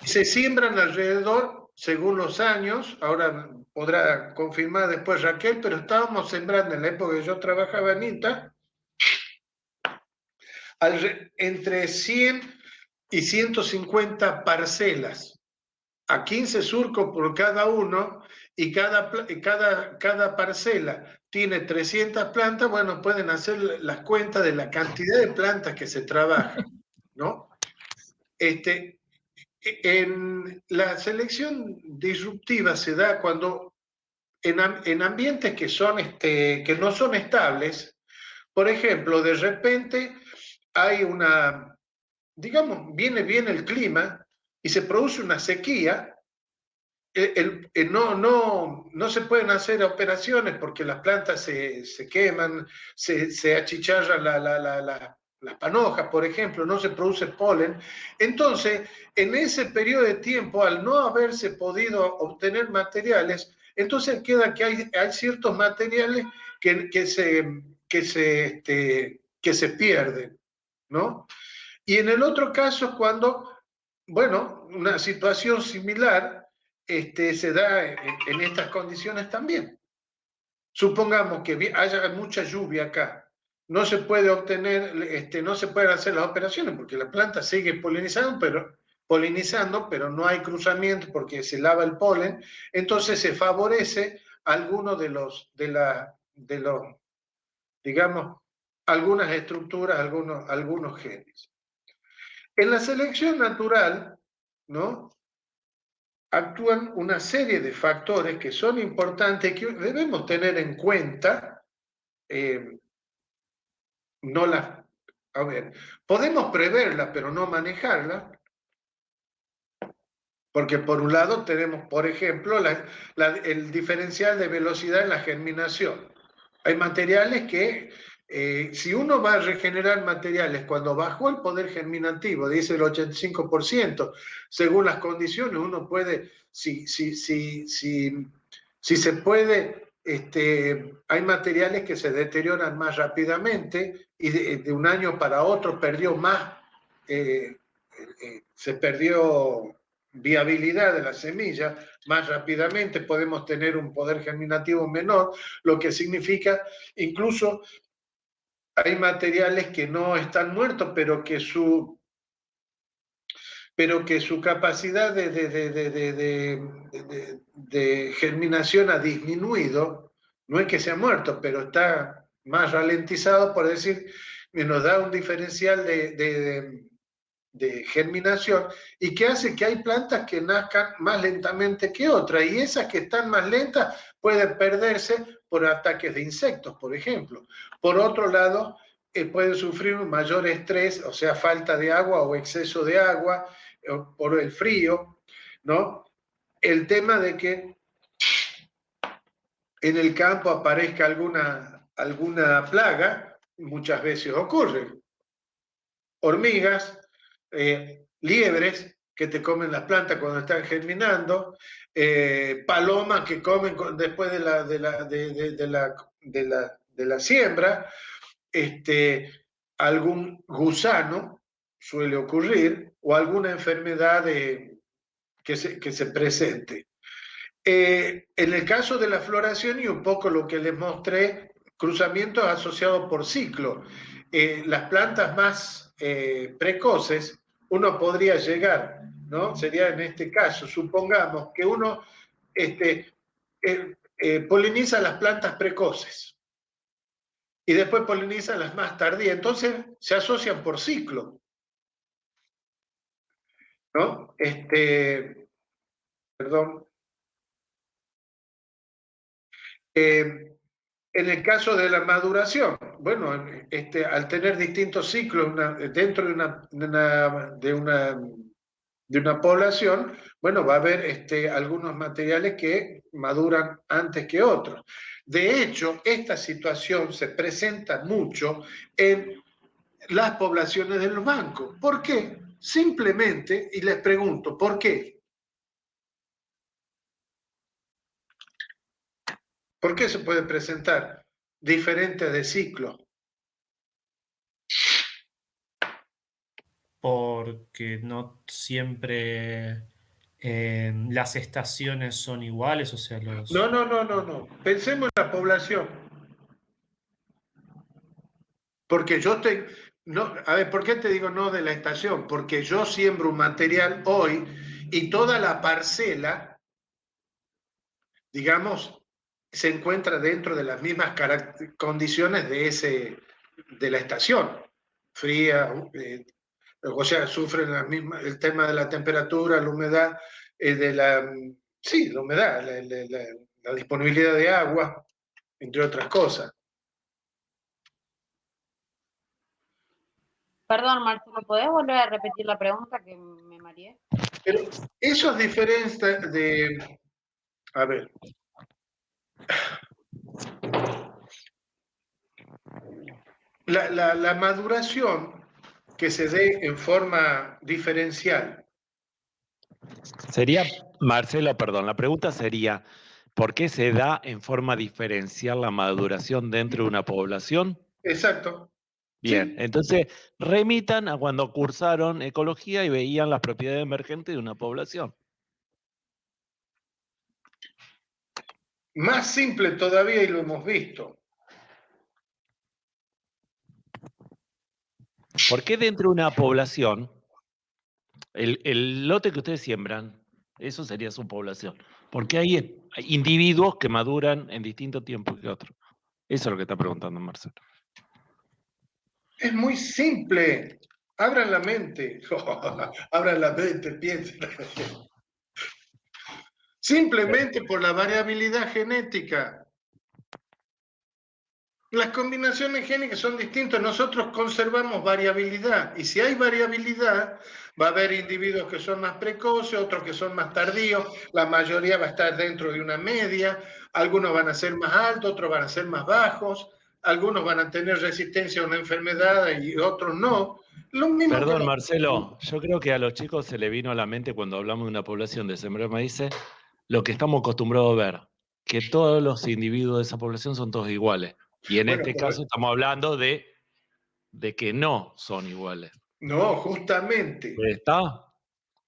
Se siembran alrededor, según los años, ahora podrá confirmar después Raquel, pero estábamos sembrando en la época que yo trabajaba en INTA, entre 100 y 150 parcelas, a 15 surcos por cada uno, y cada parcela tiene 300 plantas. Bueno, pueden hacer las cuentas de la cantidad de plantas que se trabajan, ¿no? En la selección disruptiva se da cuando en ambientes que no son estables, por ejemplo, de repente hay digamos, viene bien el clima y se produce una sequía, no se pueden hacer operaciones porque las plantas se queman, se achicharran las panojas, por ejemplo, no se produce polen. Entonces, en ese periodo de tiempo, al no haberse podido obtener materiales, entonces queda que hay ciertos materiales que se pierden, ¿no? Y en el otro caso, cuando, bueno, una situación similar se da en estas condiciones también. Supongamos que haya mucha lluvia acá, no se puede obtener, no se pueden hacer las operaciones porque la planta sigue polinizando, pero no hay cruzamiento porque se lava el polen, entonces se favorece alguno de los, digamos, algunas estructuras, algunos genes. En la selección natural, ¿no?, actúan una serie de factores que son importantes, que debemos tener en cuenta. A ver, podemos preverla, pero no manejarla, porque por un lado tenemos, por ejemplo, el diferencial de velocidad en la germinación. Hay materiales que, si uno va a regenerar materiales cuando bajó el poder germinativo, dice el 85%, según las condiciones, uno puede, si se puede, hay materiales que se deterioran más rápidamente y de un año para otro perdió más, se perdió viabilidad de la semilla, más rápidamente podemos tener un poder germinativo menor, lo que significa incluso hay materiales que no están muertos, pero que su capacidad de germinación ha disminuido, no es que sea muerto, pero está más ralentizado, por decir, y nos da un diferencial de germinación y que hace que hay plantas que nazcan más lentamente que otras y esas que están más lentas pueden perderse por ataques de insectos, por ejemplo. Por otro lado, pueden sufrir un mayor estrés, o sea, falta de agua o exceso de agua por el frío, ¿no? El tema de que en el campo aparezca alguna plaga, muchas veces ocurre. Hormigas, liebres que te comen las plantas cuando están germinando, palomas que comen después de la siembra, algún gusano suele ocurrir o alguna enfermedad que se presente. En el caso de la floración y un poco lo que les mostré, cruzamientos asociados por ciclo. Las plantas más precoces, uno podría llegar, ¿no? Sería en este caso, supongamos que uno poliniza las plantas precoces y después poliniza las más tardías, entonces se asocian por ciclo, ¿no? Perdón. En el caso de la maduración, bueno, al tener distintos ciclos dentro de una población, bueno, va a haber algunos materiales que maduran antes que otros. De hecho, esta situación se presenta mucho en las poblaciones de los bancos. ¿Por qué? Simplemente, y les pregunto, ¿por qué? ¿Por qué se puede presentar diferente de ciclo? Porque no siempre las estaciones son iguales, o sea, los... No. Pensemos en la población. Porque a ver, ¿por qué te digo no de la estación? Porque yo siembro un material hoy y toda la parcela, digamos, se encuentra dentro de las mismas condiciones de la estación. Fría, o sea, sufren el tema de la temperatura, la humedad, la humedad, la disponibilidad de agua, entre otras cosas. Perdón, Marcelo, ¿podés volver a repetir la pregunta que me mareé? Pero esos diferentes A ver. La maduración que se dé en forma diferencial. Sería, Marcelo, perdón, la pregunta sería, ¿por qué se da en forma diferencial la maduración dentro de una población? Exacto. Bien, Sí. entonces remitan a cuando cursaron ecología y veían las propiedades emergentes de una población. Más simple todavía y lo hemos visto. ¿Por qué dentro de una población, el lote que ustedes siembran, eso sería su población? Porque hay individuos que maduran en distinto tiempo que otros. Eso es lo que está preguntando Marcelo. Es muy simple. Abran la mente. Abran la mente, piensen. Simplemente por la variabilidad genética. Las combinaciones génicas son distintas. Nosotros conservamos variabilidad. Y si hay variabilidad, va a haber individuos que son más precoces, otros que son más tardíos. La mayoría va a estar dentro de una media. Algunos van a ser más altos, otros van a ser más bajos. Algunos van a tener resistencia a una enfermedad y otros no. Lo mismo Perdón, que Marcelo, yo creo que a los chicos se le vino a la mente cuando hablamos de una población de sembrar maíz, lo que estamos acostumbrados a ver, que todos los individuos de esa población son todos iguales. Y en Bueno, este pero caso estamos hablando de que no son iguales. no, justamente. ¿Está?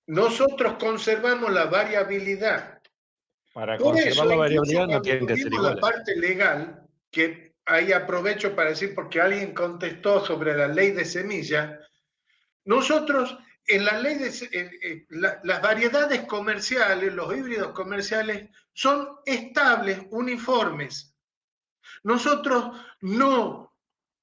Nosotros conservamos la variabilidad. Para Por conservar eso, la incluso variabilidad no cuando tienen que ser tuvimos la iguales. parte legal, que ahí aprovecho para decir, porque alguien contestó sobre la ley de semilla, nosotros en la ley de las variedades comerciales, los híbridos comerciales, son estables, uniformes. Nosotros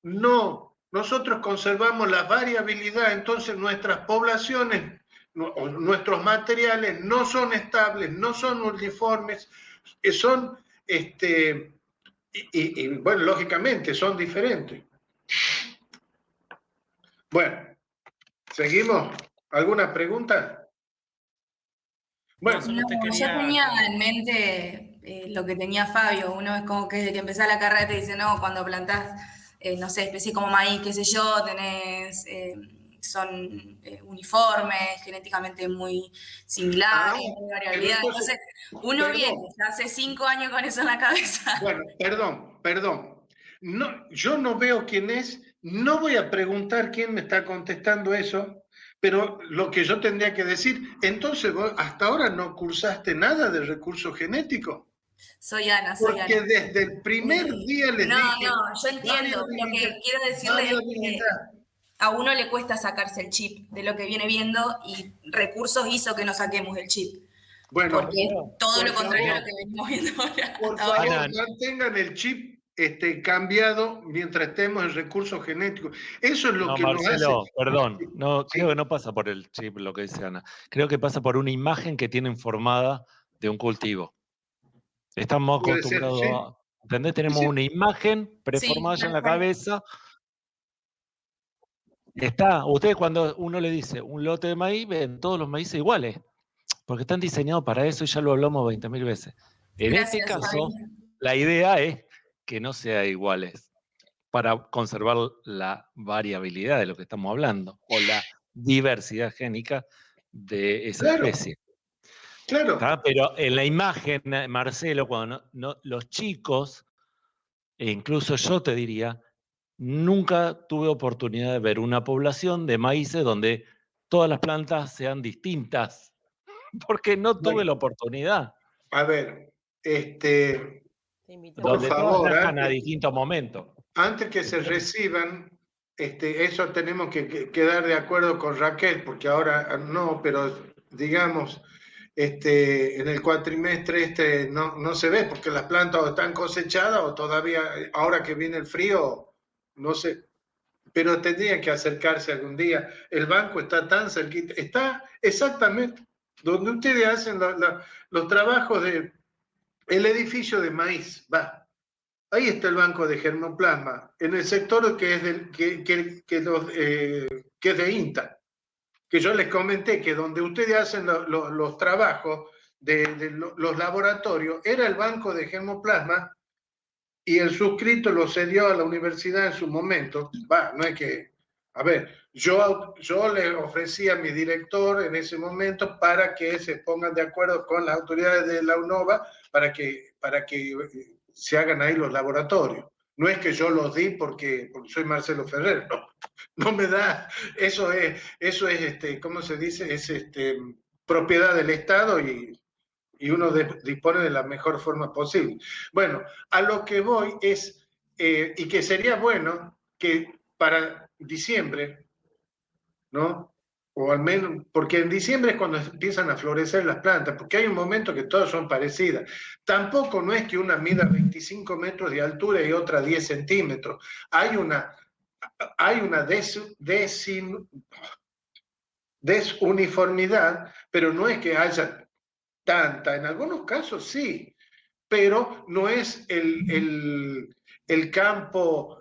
nosotros conservamos la variabilidad, entonces nuestras poblaciones, nuestros materiales no son estables, no son uniformes, son, bueno, lógicamente son diferentes. Bueno, ¿seguimos? ¿Alguna pregunta? Bueno, No, yo tenía en mente lo que tenía Fabio. Uno es como que desde que empezás la carrera te dice, no, cuando plantás, no sé, especies como maíz, qué sé yo, tenés, son uniformes, genéticamente muy similares, muy variabilidad. Entonces, uno viene, ya hace 5 años con eso en la cabeza. Bueno, perdón. No, yo no veo quién es, no voy a preguntar quién me está contestando eso, pero lo que yo tendría que decir, entonces vos hasta ahora no cursaste nada de recurso genético. Soy Ana, soy Ana. Porque desde el primer día les dije... No, yo entiendo. Lo que quiero decirle es que a uno le cuesta sacarse el chip de lo que viene viendo y recursos hizo que no saquemos el chip. Bueno, porque es todo lo contrario a lo favor, que venimos viendo ahora. por favor, mantengan el chip cambiado mientras estemos en recursos genéticos. Eso es lo No, que nos hace... Marcelo, perdón, no, creo que no pasa por el chip lo que dice Ana. Creo que pasa por una imagen que tienen formada de un cultivo. Estamos Puede ser, acostumbrados sí. a... ¿Entendés? Tenemos Sí. una imagen preformada ya en la cabeza. Está, ustedes cuando uno le dice un lote de maíz, ven todos los maíces iguales, porque están diseñados para eso y ya lo hablamos 20.000 veces. En este caso, la idea es que no sea iguales para conservar la variabilidad de lo que estamos hablando o la diversidad génica de esa especie. Claro. ¿Está? Pero en la imagen, Marcelo, cuando los chicos, e incluso yo te diría, nunca tuve oportunidad de ver una población de maíces donde todas las plantas sean distintas, porque no tuve la oportunidad. A ver, por Donde todas favor, nazcan a distintos momentos. antes que se reciban, eso tenemos que quedar de acuerdo con Raquel, porque ahora no, pero digamos, en el cuatrimestre no se ve, porque las plantas o están cosechadas o todavía, ahora que viene el frío, no sé, pero tendrían que acercarse algún día. El banco está tan cerquita, está exactamente donde ustedes hacen los trabajos del edificio de maíz, va. Ahí está el banco de germoplasma, en el sector que es, que es de INTA, que yo les comenté que donde ustedes hacen los trabajos, los laboratorios era el banco de germoplasma y el suscrito lo cedió a la universidad en su momento. No es que... A ver, yo le ofrecí a mi director en ese momento para que se pongan de acuerdo con las autoridades de la UNOVA para que se hagan ahí los laboratorios. No es que yo los di porque soy Marcelo Ferrer, no me da, eso es ¿cómo se dice? Es propiedad del Estado y uno dispone de la mejor forma posible. Bueno, a lo que voy es, y que sería bueno que para diciembre, ¿no? O al menos, porque en diciembre es cuando empiezan a florecer las plantas, porque hay un momento que todas son parecidas. Tampoco no es que una mida 25 metros de altura y otra 10 centímetros. Hay una desuniformidad, pero no es que haya tanta. En algunos casos sí, pero no es el campo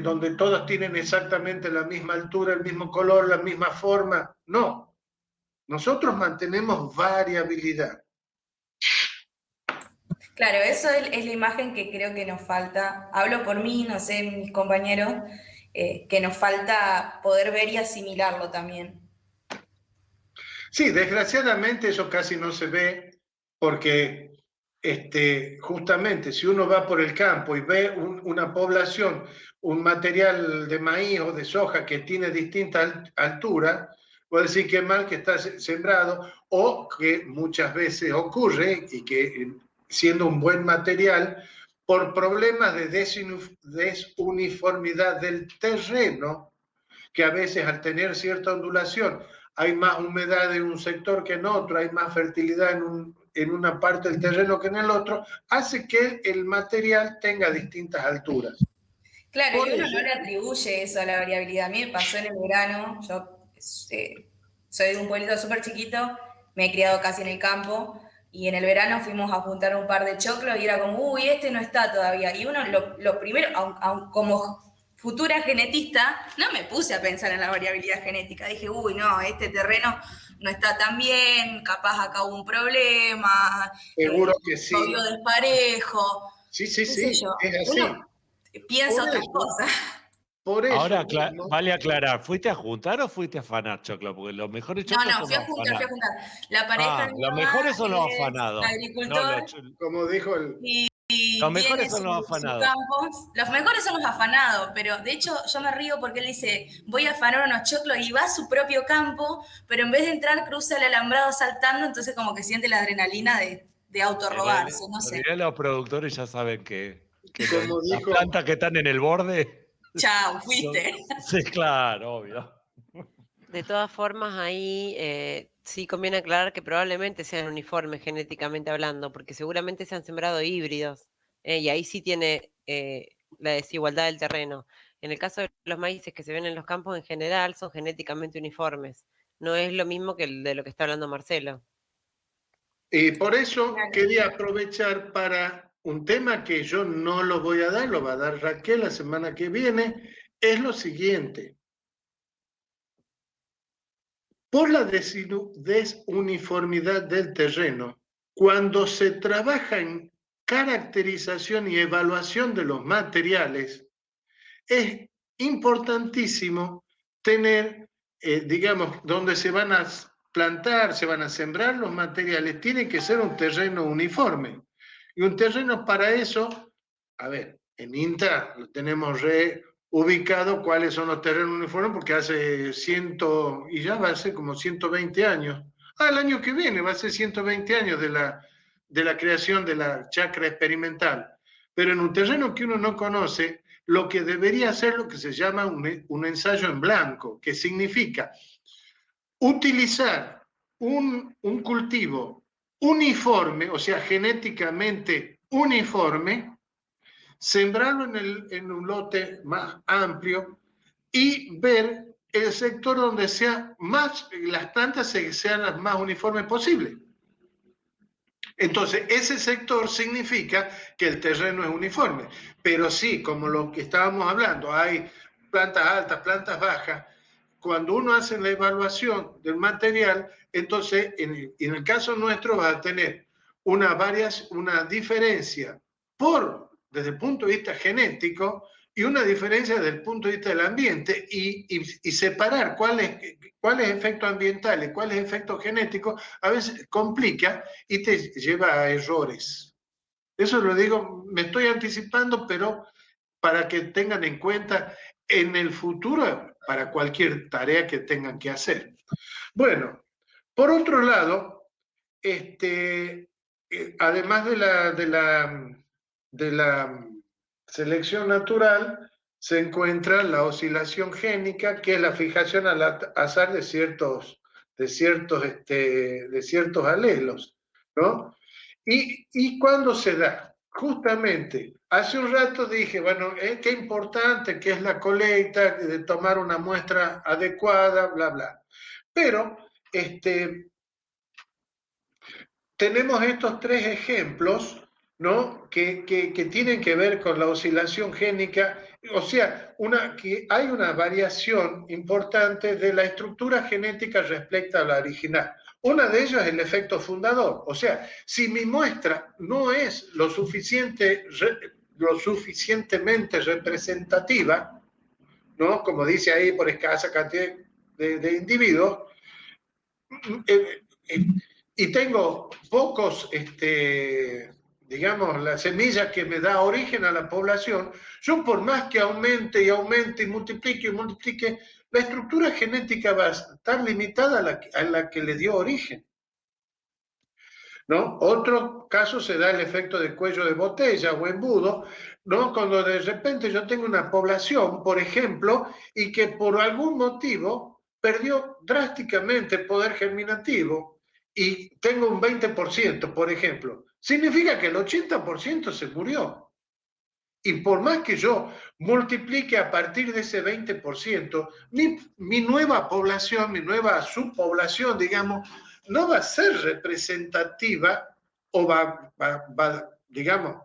donde todos tienen exactamente la misma altura, el mismo color, la misma forma. No, nosotros mantenemos variabilidad. Claro, eso es la imagen que creo que nos falta. Hablo por mí, no sé, mis compañeros, que nos falta poder ver y asimilarlo también. Sí, desgraciadamente eso casi no se ve porque justamente si uno va por el campo y ve una población, un material de maíz o de soja que tiene distinta altura, puede decir que mal que está sembrado, o que muchas veces ocurre y que siendo un buen material, por problemas de desuniformidad del terreno, que a veces al tener cierta ondulación hay más humedad en un sector que en otro, hay más fertilidad en una parte del terreno que en el otro, hace que el material tenga distintas alturas. Claro, y uno no le atribuye eso a la variabilidad. A mí me pasó en el verano, yo soy de un pueblito súper chiquito, me he criado casi en el campo, y en el verano fuimos a juntar un par de choclos y era como, uy, este no está todavía. Y uno, lo primero, como futura genetista, no me puse a pensar en la variabilidad genética. Dije, uy, no, este terreno no está tan bien, capaz acá hubo un problema. Seguro que sí. Llovió desparejo. Sí, es así. Uno piensa otras cosas. Por eso. Ahora, vale aclarar, ¿fuiste a juntar o fuiste a afanar choclo? Porque los mejores choclos No, fui a juntar. La pareja de mi los mamá mejores son los afanados. Agricultor. Como dijo el... Los mejores son los afanados. Los mejores son los afanados, pero de hecho yo me río porque él dice, voy a afanar unos choclos y va a su propio campo, pero en vez de entrar cruza el alambrado saltando, entonces como que siente la adrenalina de autorrobarse, no sé. Los productores ya saben que como las plantas que están en el borde... Chao, fuiste. Sí, claro, obvio. De todas formas, ahí sí conviene aclarar que probablemente sean uniformes genéticamente hablando, porque seguramente se han sembrado híbridos, y ahí sí tiene la desigualdad del terreno. En el caso de los maíces que se ven en los campos en general, son genéticamente uniformes. No es lo mismo que de lo que está hablando Marcelo. Y por eso quería aprovechar para un tema que yo no lo voy a dar, lo va a dar Raquel la semana que viene, es lo siguiente. Por la desuniformidad del terreno, cuando se trabaja en caracterización y evaluación de los materiales, es importantísimo tener, digamos, donde se van a plantar, se van a sembrar los materiales, tiene que ser un terreno uniforme. Y un terreno para eso, a ver, en INTA lo tenemos ubicado cuáles son los terrenos uniformes, porque hace y ya va a ser como 120 años. El año que viene va a ser 120 años de la creación de la chacra experimental. Pero en un terreno que uno no conoce, lo que debería ser lo que se llama un ensayo en blanco, que significa utilizar un cultivo uniforme, o sea, genéticamente uniforme, sembrarlo en un lote más amplio y ver el sector donde las plantas sean las más uniformes posible. Entonces, ese sector significa que el terreno es uniforme, pero sí, como lo que estábamos hablando, hay plantas altas, plantas bajas, cuando uno hace la evaluación del material, entonces en el caso nuestro va a tener una diferencia desde el punto de vista genético y una diferencia desde el punto de vista del ambiente y separar cuáles efectos ambientales, cuáles efectos genéticos, a veces complica y te lleva a errores. Eso lo digo, me estoy anticipando, pero para que tengan en cuenta en el futuro para cualquier tarea que tengan que hacer. Bueno, por otro lado, además de la selección natural, se encuentra la oscilación génica, que es la fijación al azar de ciertos alelos, ¿no? ¿Y cuándo se da? Justamente, hace un rato dije, bueno, qué importante que es la colecta, de tomar una muestra adecuada, bla, bla. Pero, tenemos estos tres ejemplos, ¿no? que tienen que ver con la oscilación génica, o sea, que hay una variación importante de la estructura genética respecto a la original. Una de ellas es el efecto fundador, o sea, si mi muestra no es lo suficientemente representativa, ¿no? Como dice ahí, por escasa cantidad de individuos, y tengo pocos, digamos, la semilla que me da origen a la población, yo por más que aumente y aumente y multiplique, la estructura genética va a estar limitada a la que le dio origen, ¿no? Otro caso se da el efecto de cuello de botella o embudo, ¿no? Cuando de repente yo tengo una población, por ejemplo, y que por algún motivo perdió drásticamente el poder germinativo, y tengo un 20%, por ejemplo, significa que el 80% se murió. Y por más que yo multiplique a partir de ese 20%, mi nueva población, mi nueva subpoblación, digamos, no va a ser representativa o digamos,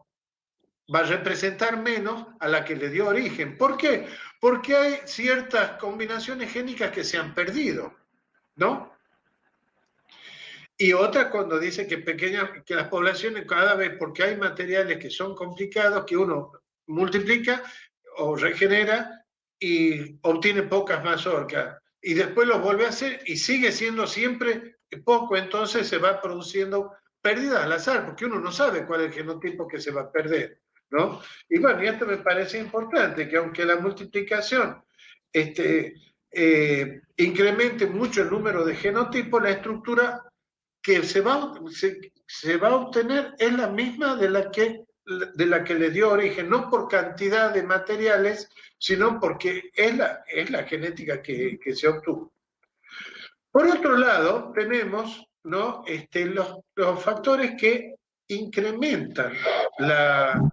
va a representar menos a la que le dio origen. ¿Por qué? Porque hay ciertas combinaciones génicas que se han perdido, ¿no? Y otra cuando dice que las poblaciones cada vez, porque hay materiales que son complicados, que uno multiplica o regenera y obtiene pocas mazorcas. Y después los vuelve a hacer y sigue siendo siempre poco, entonces se va produciendo pérdidas al azar, porque uno no sabe cuál es el genotipo que se va a perder, ¿no? Y bueno, y esto me parece importante, que aunque la multiplicación incremente mucho el número de genotipos, la estructura que se va a obtener es la misma de la que le dio origen, no por cantidad de materiales, sino porque es la genética que se obtuvo. Por otro lado, tenemos, ¿no? los factores que incrementan la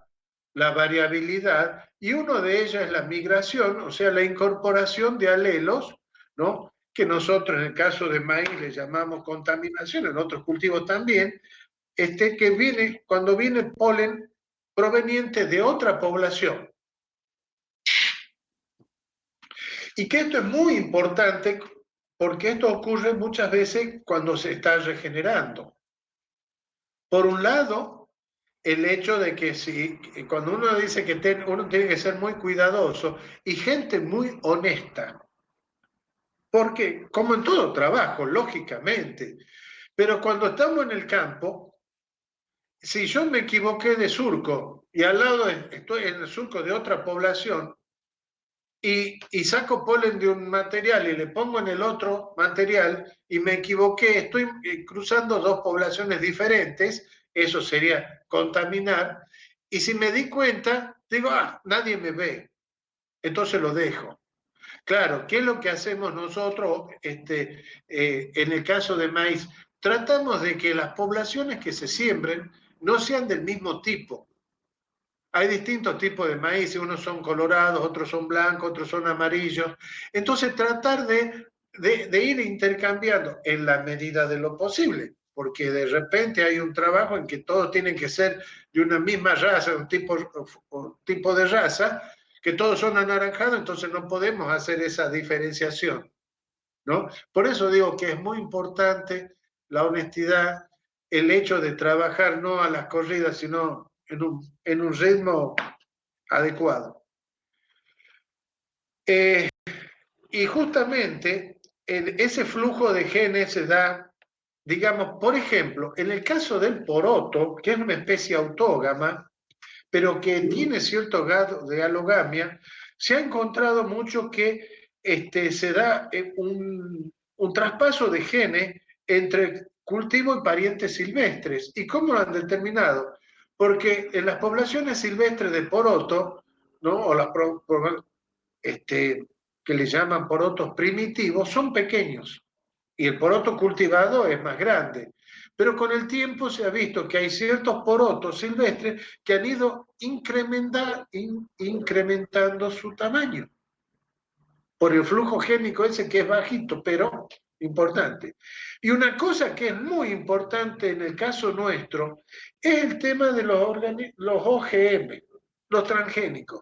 variabilidad, y uno de ellos es la migración, o sea, la incorporación de alelos, ¿no? Que nosotros en el caso de maíz le llamamos contaminación, en otros cultivos también, que viene cuando viene polen proveniente de otra población. Y que esto es muy importante porque esto ocurre muchas veces cuando se está regenerando. Por un lado, el hecho de que cuando uno dice que uno tiene que ser muy cuidadoso y gente muy honesta, porque como en todo trabajo, lógicamente, pero cuando estamos en el campo, si yo me equivoqué de surco y al lado estoy en el surco de otra población y saco polen de un material y le pongo en el otro material y me equivoqué, estoy cruzando dos poblaciones diferentes, eso sería contaminar, y si me di cuenta, digo, nadie me ve, entonces lo dejo. Claro, ¿qué es lo que hacemos nosotros en el caso de maíz? Tratamos de que las poblaciones que se siembren no sean del mismo tipo. Hay distintos tipos de maíz, unos son colorados, otros son blancos, otros son amarillos. Entonces tratar de ir intercambiando en la medida de lo posible, porque de repente hay un trabajo en que todos tienen que ser de una misma raza, un tipo de raza, que todos son anaranjados, entonces no podemos hacer esa diferenciación. ¿no? Por eso digo que es muy importante la honestidad, el hecho de trabajar no a las corridas, sino en un ritmo adecuado. Y justamente ese flujo de genes se da, digamos, por ejemplo, en el caso del poroto, que es una especie autógama, pero que tiene cierto grado de alogamia, se ha encontrado mucho que se da un traspaso de genes entre cultivo y parientes silvestres. ¿Y cómo lo han determinado? Porque en las poblaciones silvestres de poroto, ¿no? O las que le llaman porotos primitivos, son pequeños y el poroto cultivado es más grande. Pero con el tiempo se ha visto que hay ciertos porotos silvestres que han ido incrementando su tamaño por el flujo génico ese que es bajito, pero importante. Y una cosa que es muy importante en el caso nuestro es el tema de los OGM, los transgénicos,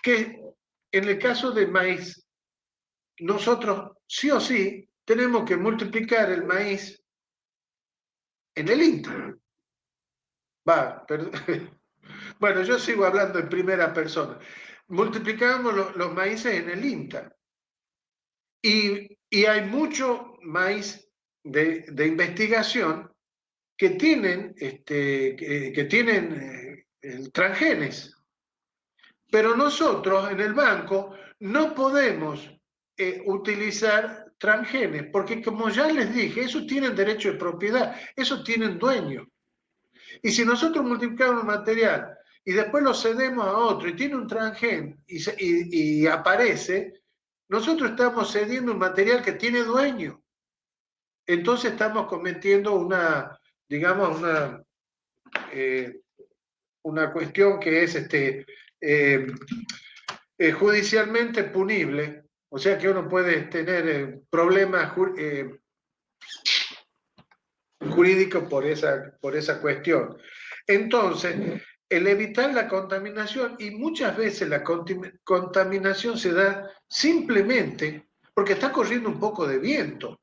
que en el caso del maíz, nosotros sí o sí tenemos que multiplicar el maíz en el INTA. Bueno, yo sigo hablando en primera persona. Multiplicamos los maíces en el INTA. Y hay mucho maíz de investigación que tienen, transgenes. Pero nosotros en el banco no podemos utilizar transgenes, porque como ya les dije, esos tienen derecho de propiedad, esos tienen dueño. Y si nosotros multiplicamos un material y después lo cedemos a otro y tiene un transgen y aparece, nosotros estamos cediendo un material que tiene dueño. Entonces estamos cometiendo digamos, una cuestión que es judicialmente punible, o sea que uno puede tener problemas jurídicos por esa cuestión. Entonces, el evitar la contaminación, y muchas veces la contaminación se da simplemente porque está corriendo un poco de viento.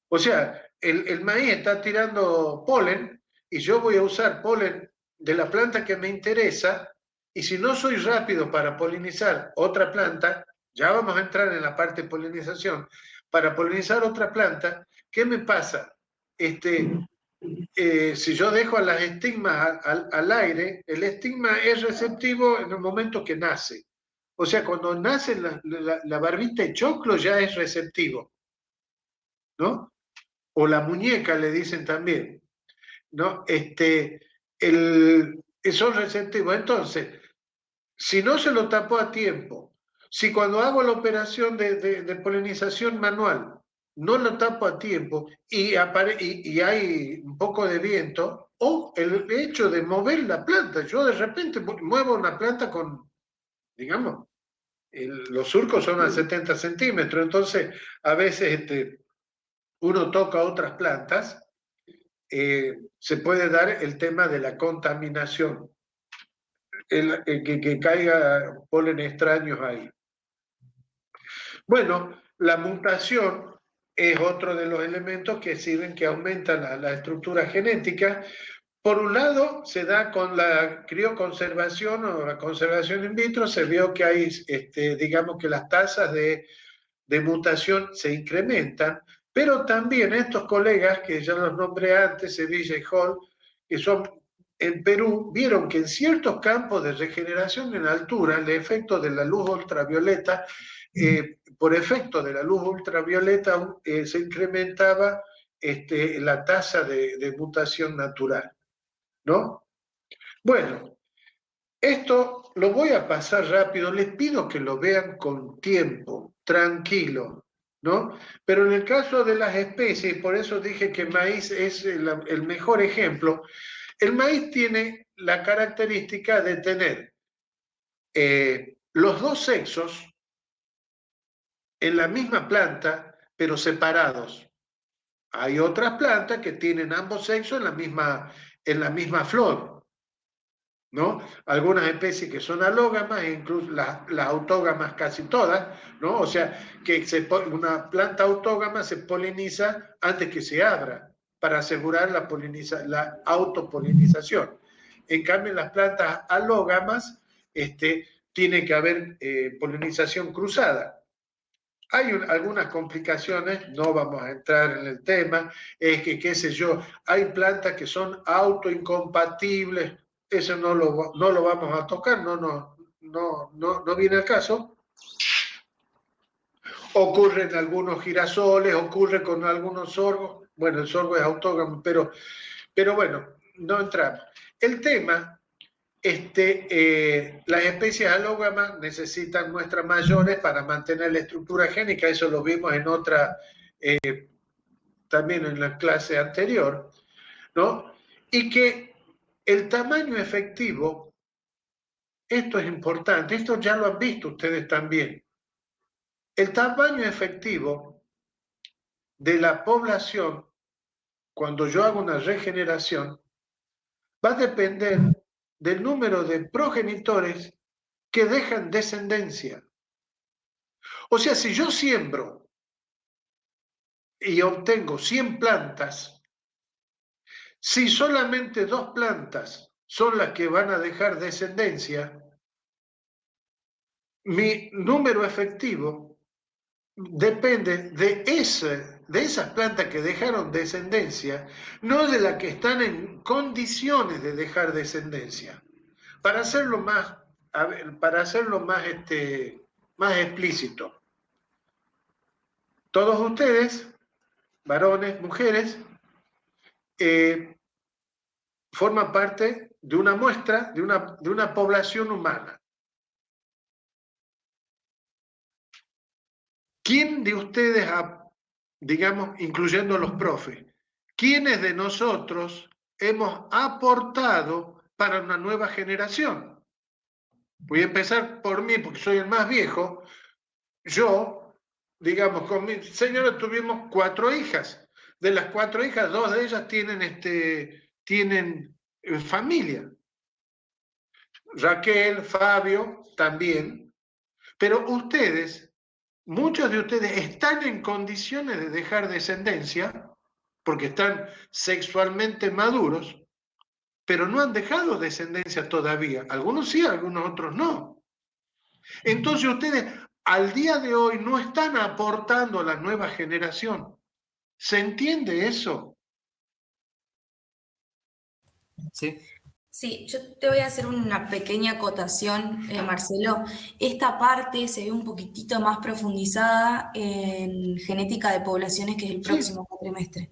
O sea, el maíz está tirando polen y yo voy a usar polen de la planta que me interesa, y si no soy rápido para polinizar otra planta, ya vamos a entrar en la parte de polinización, para polinizar otra planta, ¿qué me pasa? Si yo dejo a las estigmas al aire, el estigma es receptivo en el momento que nace. O sea, cuando nace la barbita de choclo ya es receptivo, ¿no? O la muñeca le dicen también, ¿no? Son receptivos. Entonces, si no se lo tapó a tiempo, si cuando hago la operación de polinización manual no lo tapo a tiempo y hay un poco de viento, o el hecho de mover la planta, yo de repente muevo una planta con, digamos, los surcos son a 70 centímetros, entonces a veces uno toca otras plantas, se puede dar el tema de la contaminación, que caiga polen extraños ahí. Bueno, la mutación es otro de los elementos que sirven, que aumentan la estructura genética. Por un lado, se da con la crioconservación o la conservación in vitro, se vio que hay, digamos que las tasas de mutación se incrementan, pero también estos colegas, que ya los nombré antes, Sevilla y Hall, que son en Perú, vieron que en ciertos campos de regeneración en altura, el efecto de la luz ultravioleta, por efecto de la luz ultravioleta, se incrementaba la tasa de mutación natural, ¿no? Bueno, esto lo voy a pasar rápido, les pido que lo vean con tiempo, tranquilo, ¿no? Pero en el caso de las especies, por eso dije que maíz es el mejor ejemplo, el maíz tiene la característica de tener los dos sexos en la misma planta, pero separados. Hay otras plantas que tienen ambos sexos en la misma flor. ¿no? Algunas especies que son alógamas, e incluso las autógamas casi todas, ¿no? O sea, que una planta autógama se poliniza antes que se abra, para asegurar la autopolinización. En cambio, en las plantas alógamas, tiene que haber polinización cruzada. Hay algunas complicaciones, no vamos a entrar en el tema, es que, qué sé yo, hay plantas que son autoincompatibles, eso no lo vamos a tocar, no viene al caso. Ocurre en algunos girasoles, ocurre con algunos sorgos, bueno, el sorgo es autógamo, pero bueno, no entramos. El tema, las especies alógamas necesitan muestras mayores para mantener la estructura génica, eso lo vimos en otra, también en la clase anterior, ¿no? Y que el tamaño efectivo, esto es importante, esto ya lo han visto ustedes también, el tamaño efectivo de la población, cuando yo hago una regeneración, va a depender del número de progenitores que dejan descendencia. O sea, si yo siembro y obtengo 100 plantas, si solamente 2 plantas son las que van a dejar descendencia, mi número efectivo depende de esas plantas que dejaron descendencia, no de las que están en condiciones de dejar descendencia. Para hacerlo más, más explícito, todos ustedes, varones, mujeres, forman parte de una muestra de una población humana. ¿Quién de ustedes, digamos, incluyendo los profes, quiénes de nosotros hemos aportado para una nueva generación? Voy a empezar por mí, porque soy el más viejo. Yo, digamos, con mi señora tuvimos 4 hijas. De las 4 hijas, 2 de ellas tienen familia. Raquel, Fabio, también. Pero ustedes, muchos de ustedes están en condiciones de dejar descendencia, porque están sexualmente maduros, pero no han dejado descendencia todavía. Algunos sí, algunos otros no. Entonces ustedes al día de hoy no están aportando a la nueva generación. ¿Se entiende eso? Sí. Sí, yo te voy a hacer una pequeña acotación, Marcelo. Esta parte se ve un poquitito más profundizada en genética de poblaciones, que es el próximo cuatrimestre.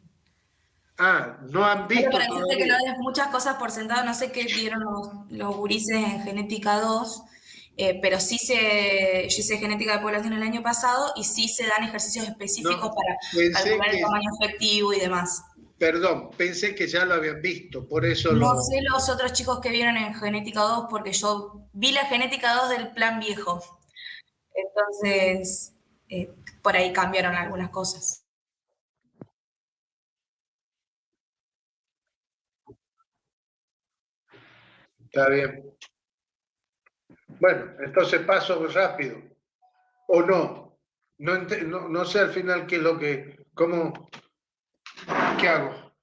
Ah, no han visto Para decirte que no todavía. des muchas cosas por sentado, no sé qué dieron los gurises en genética 2, pero sí yo hice genética de población el año pasado y sí se dan ejercicios específicos para calcular el tamaño efectivo y demás. Perdón, pensé que ya lo habían visto, por eso No sé los otros chicos que vieron en genética 2 porque yo vi la genética 2 del plan viejo. Entonces, por ahí cambiaron algunas cosas. Está bien. Bueno, entonces paso rápido. ¿O no? No sé al final qué es lo que... ¿Qué hago?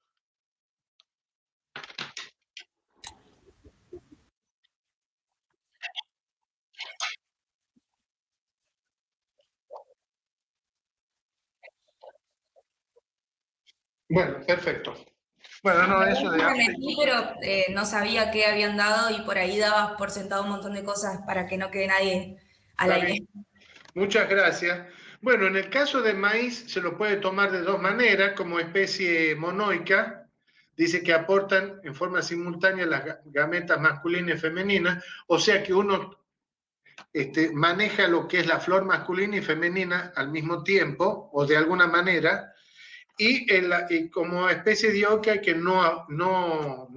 Bueno, perfecto. Bueno, no, eso de... Me metí, pero no sabía qué habían dado y por ahí dabas por sentado un montón de cosas para que no quede nadie al aire. Muchas gracias. Bueno, en el caso del maíz se lo puede tomar de 2 maneras, como especie monoica, dice que aportan en forma simultánea las gametas masculinas y femeninas, o sea que uno maneja lo que es la flor masculina y femenina al mismo tiempo, o de alguna manera, y como especie dioica que no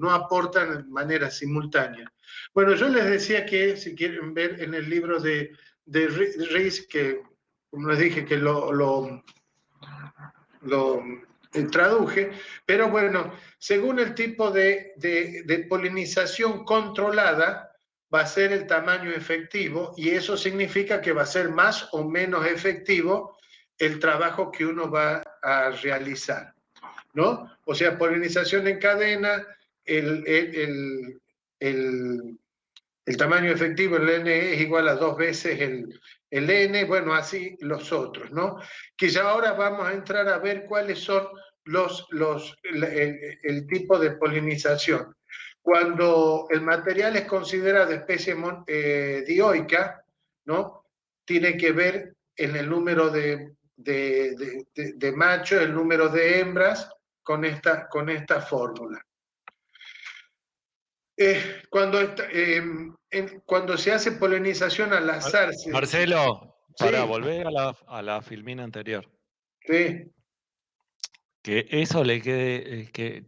aportan de manera simultánea. Bueno, yo les decía que si quieren ver en el libro de Rees, que como les dije que lo traduje, pero bueno, según el tipo de polinización controlada, va a ser el tamaño efectivo, y eso significa que va a ser más o menos efectivo el trabajo que uno va a realizar, ¿no? O sea, polinización en cadena, el tamaño efectivo, el N, es igual a 2 veces el N, bueno, así los otros, ¿no? Que ya ahora vamos a entrar a ver cuáles son el tipo de polinización. Cuando el material es considerado especie dioica, ¿no? Tiene que ver en el número de machos, el número de hembras, con esta fórmula. Cuando se hace polinización al azar... Marcelo, ¿Sí? para volver a la filmina anterior. Sí. Que eso le quede, que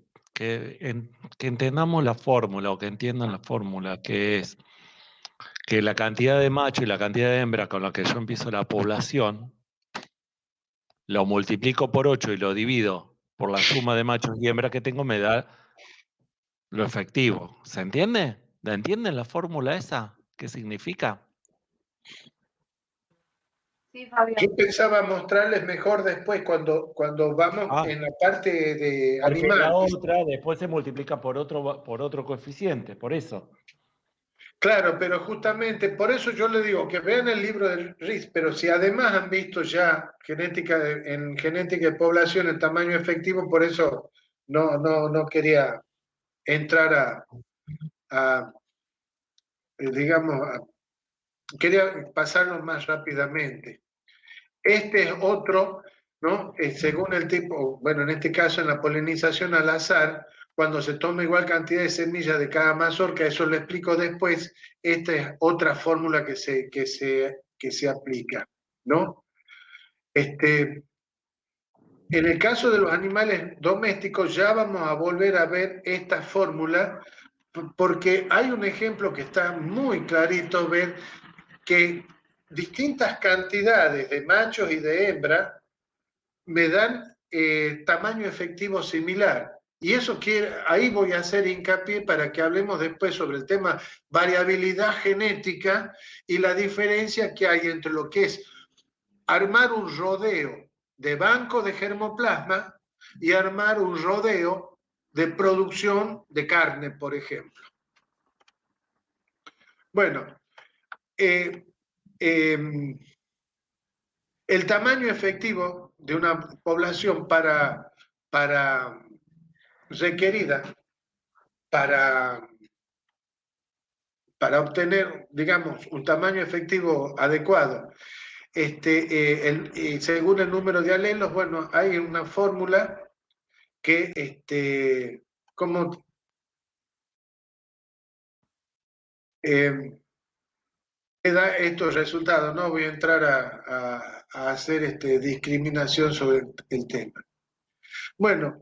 entendamos la fórmula, o que entiendan la fórmula, que es que la cantidad de machos y la cantidad de hembras con la que yo empiezo la población, lo multiplico por 8 y lo divido por la suma de machos y hembras que tengo, me da lo efectivo. ¿Se entiende? ¿La entienden la fórmula esa? ¿Qué significa? Sí, Fabio. Yo pensaba mostrarles mejor después, cuando vamos en la parte de Porque animales. la otra después se multiplica por otro coeficiente, por eso. Claro, pero justamente por eso yo le digo que vean el libro de Riz, pero si además han visto ya en genética de población el tamaño efectivo, por eso no quería entrar quería pasarlo más rápidamente. Este es otro, ¿no? Según el tipo, bueno, en este caso en la polinización al azar, cuando se toma igual cantidad de semillas de cada mazorca, eso lo explico después, esta es otra fórmula que se aplica, ¿no? En el caso de los animales domésticos ya vamos a volver a ver esta fórmula, porque hay un ejemplo que está muy clarito, ver que distintas cantidades de machos y de hembras me dan tamaño efectivo similar. Y eso ahí voy a hacer hincapié para que hablemos después sobre el tema variabilidad genética y la diferencia que hay entre lo que es armar un rodeo de banco de germoplasma y armar un rodeo de producción de carne, por ejemplo. Bueno, el tamaño efectivo de una población requerida para obtener, digamos, un tamaño efectivo adecuado, según el número de alelos, bueno, hay una fórmula que, como da estos resultados. No voy a entrar a hacer discriminación sobre el tema. Bueno,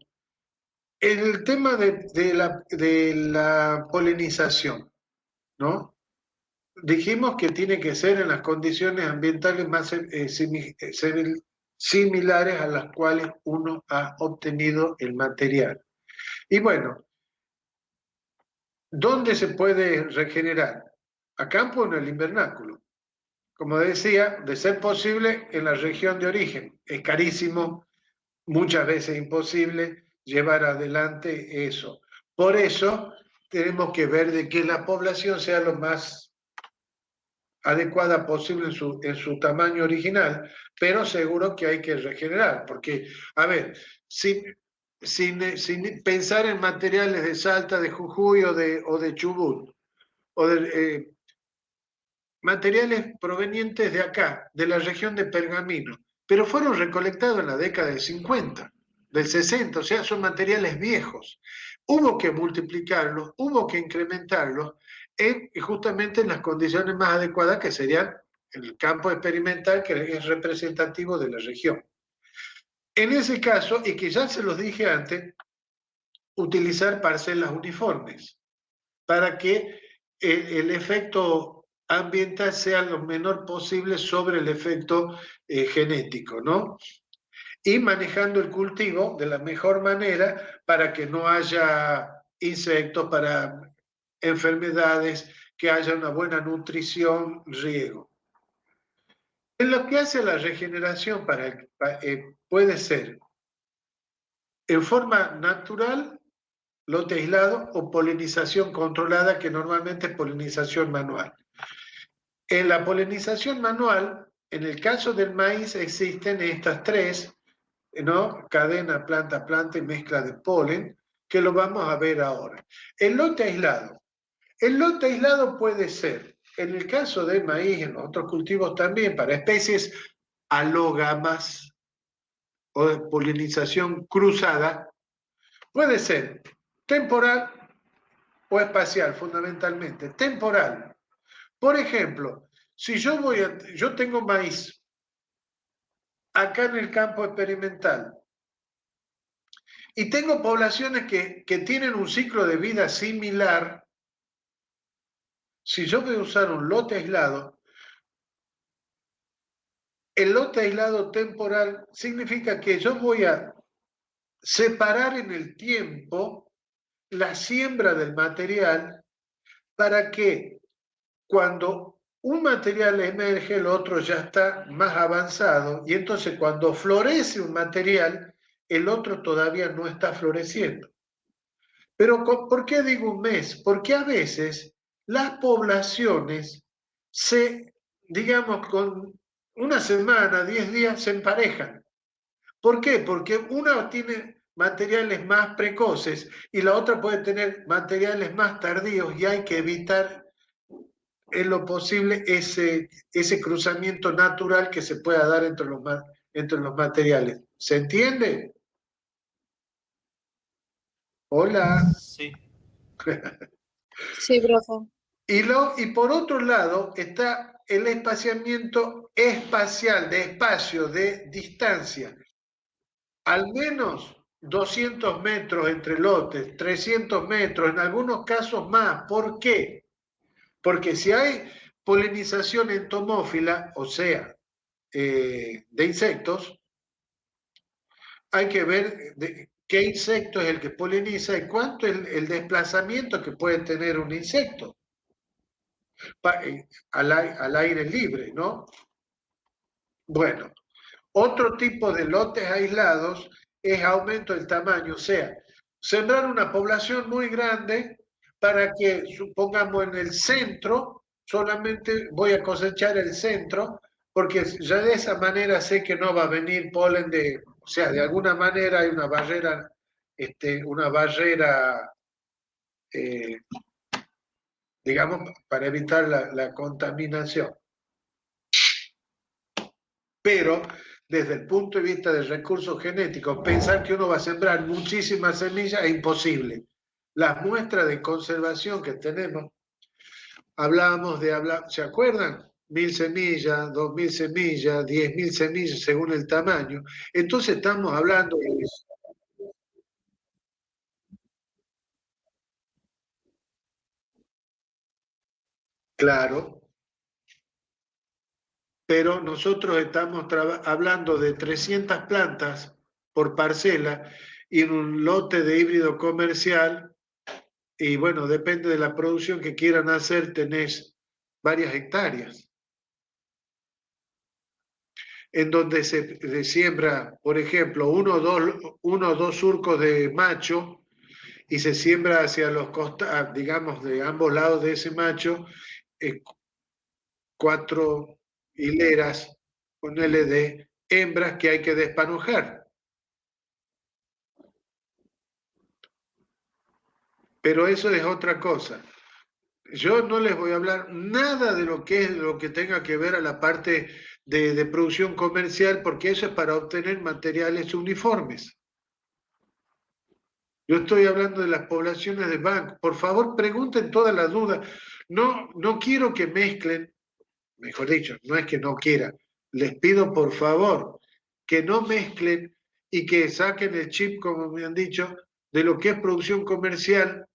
el tema de la polinización, ¿no? Dijimos que tiene que ser en las condiciones ambientales más similares a las cuales uno ha obtenido el material. Y bueno, ¿dónde se puede regenerar? A campo o en el invernáculo. Como decía, de ser posible en la región de origen. Es carísimo, muchas veces imposible llevar adelante eso. Por eso tenemos que ver de que la población sea lo más adecuada posible en su tamaño original, pero seguro que hay que regenerar, porque, a ver, sin pensar en materiales de Salta, de Jujuy o de Chubut, o de materiales provenientes de acá, de la región de Pergamino, pero fueron recolectados en la década del 50, del 60, o sea, son materiales viejos. Hubo que multiplicarlos, hubo que incrementarlos justamente en las condiciones más adecuadas, que serían el campo experimental, que es representativo de la región. En ese caso, y que ya se los dije antes, utilizar parcelas uniformes para que el efecto ambiental sea lo menor posible sobre el efecto genético, ¿no? y manejando el cultivo de la mejor manera para que no haya insectos, para enfermedades, que haya una buena nutrición, riego. En lo que hace a la regeneración puede ser en forma natural, lote aislado, o polinización controlada, que normalmente es polinización manual. En la polinización manual, en el caso del maíz, existen estas tres, ¿no? Cadena, planta, planta y mezcla de polen, que lo vamos a ver ahora. El lote aislado. El lote aislado puede ser, en el caso del maíz, en los otros cultivos también, para especies alógamas o de polinización cruzada, puede ser temporal o espacial, fundamentalmente. Temporal. Por ejemplo, si yo tengo maíz acá en el campo experimental y tengo poblaciones que tienen un ciclo de vida similar, si yo voy a usar un lote aislado, el lote aislado temporal significa que yo voy a separar en el tiempo la siembra del material para que cuando un material emerge, el otro ya está más avanzado, y entonces cuando florece un material, el otro todavía no está floreciendo. Pero ¿por qué digo un mes? Porque a veces las poblaciones digamos, con una semana, 10 días, se emparejan. ¿Por qué? Porque una tiene materiales más precoces y la otra puede tener materiales más tardíos, y hay que evitar en lo posible ese cruzamiento natural que se pueda dar entre los materiales. ¿Se entiende? Hola. Sí. Sí, profe. Y por otro lado está el espaciamiento espacial, de espacio, de distancia. Al menos 200 metros entre lotes, 300 metros, en algunos casos más. ¿Por qué? Porque si hay polinización entomófila, o sea, de insectos, hay que ver qué insecto es el que poliniza y cuánto es el desplazamiento que puede tener un insecto al aire libre, ¿no? Bueno, otro tipo de lotes aislados es aumento del tamaño, o sea, sembrar una población muy grande para que, supongamos, en el centro, solamente voy a cosechar el centro, porque ya de esa manera sé que no va a venir polen o sea, de alguna manera hay una barrera, eh, digamos, para evitar la contaminación. Pero desde el punto de vista del recurso genético, pensar que uno va a sembrar muchísimas semillas es imposible. Las muestras de conservación que tenemos, ¿se acuerdan? 1000 semillas, 2000 semillas, 10.000 semillas según el tamaño. Entonces estamos hablando de eso. Claro, pero nosotros estamos hablando de 300 plantas por parcela y en un lote de híbrido comercial, y bueno, depende de la producción que quieran hacer, tenés varias hectáreas, en donde se siembra, por ejemplo, uno o dos surcos de macho, y se siembra hacia los costados, digamos, de ambos lados de ese macho, 4 hileras, ponele, de hembras que hay que despanojar. Pero eso es otra cosa. Yo no les voy a hablar nada de lo que tenga que ver a la parte de producción comercial, porque eso es para obtener materiales uniformes. Yo estoy hablando de las poblaciones de banco. Por favor, pregunten todas las dudas. No quiero que mezclen, mejor dicho, no es que no quiera, les pido por favor que no mezclen y que saquen el chip, como me han dicho, de lo que es producción comercial,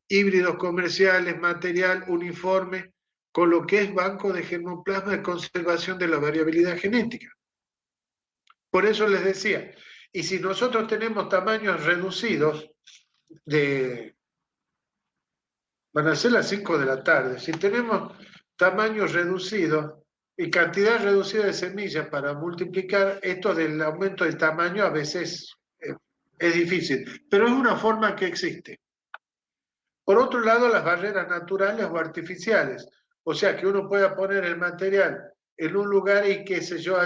híbridos comerciales, material uniforme, con lo que es banco de germoplasma de conservación de la variabilidad genética. Por eso les decía, y si nosotros tenemos tamaños reducidos, van a ser las 5 de la tarde, si tenemos tamaños reducidos y cantidad reducida de semillas para multiplicar, esto del aumento del tamaño a veces es difícil, pero es una forma que existe. Por otro lado, las barreras naturales o artificiales, o sea, que uno pueda poner el material en un lugar y qué sé yo,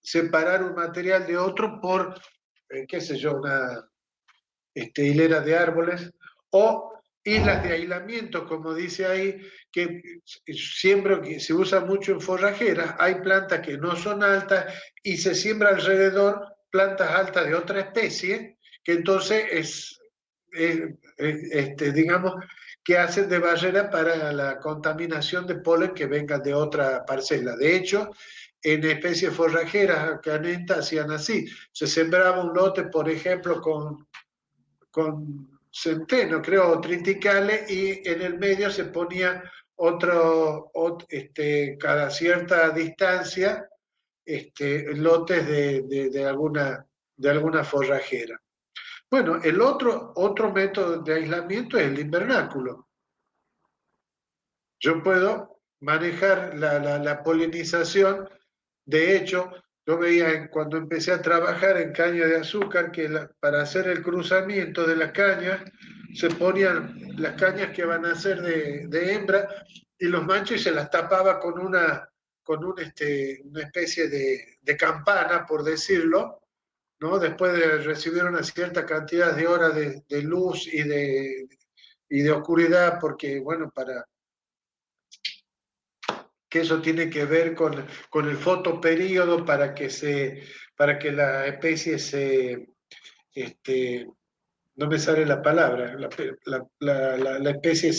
separar un material de otro por, qué sé yo, una hilera de árboles, o islas de aislamiento, como dice ahí, que siembra, que se usa mucho en forrajeras, hay plantas que no son altas y se siembra alrededor plantas altas de otra especie, que entonces digamos, que hacen de barrera para la contaminación de polen que venga de otra parcela. De hecho, en especies forrajeras canenta hacían así, se sembraba un lote, por ejemplo, con centeno, creo, triticale, y en el medio se ponía cada cierta distancia, lotes de alguna forrajera. Bueno, el otro método de aislamiento es el invernáculo. Yo puedo manejar la polinización. De hecho, yo veía cuando empecé a trabajar en caña de azúcar que para hacer el cruzamiento de las cañas se ponían las cañas que van a ser de hembra y los machos y se las tapaba con una especie de campana, por decirlo, ¿no? Después de recibir una cierta cantidad de horas de luz y de oscuridad, porque, bueno, que eso tiene que ver con el fotoperíodo para que la especie no me sale la palabra, la especie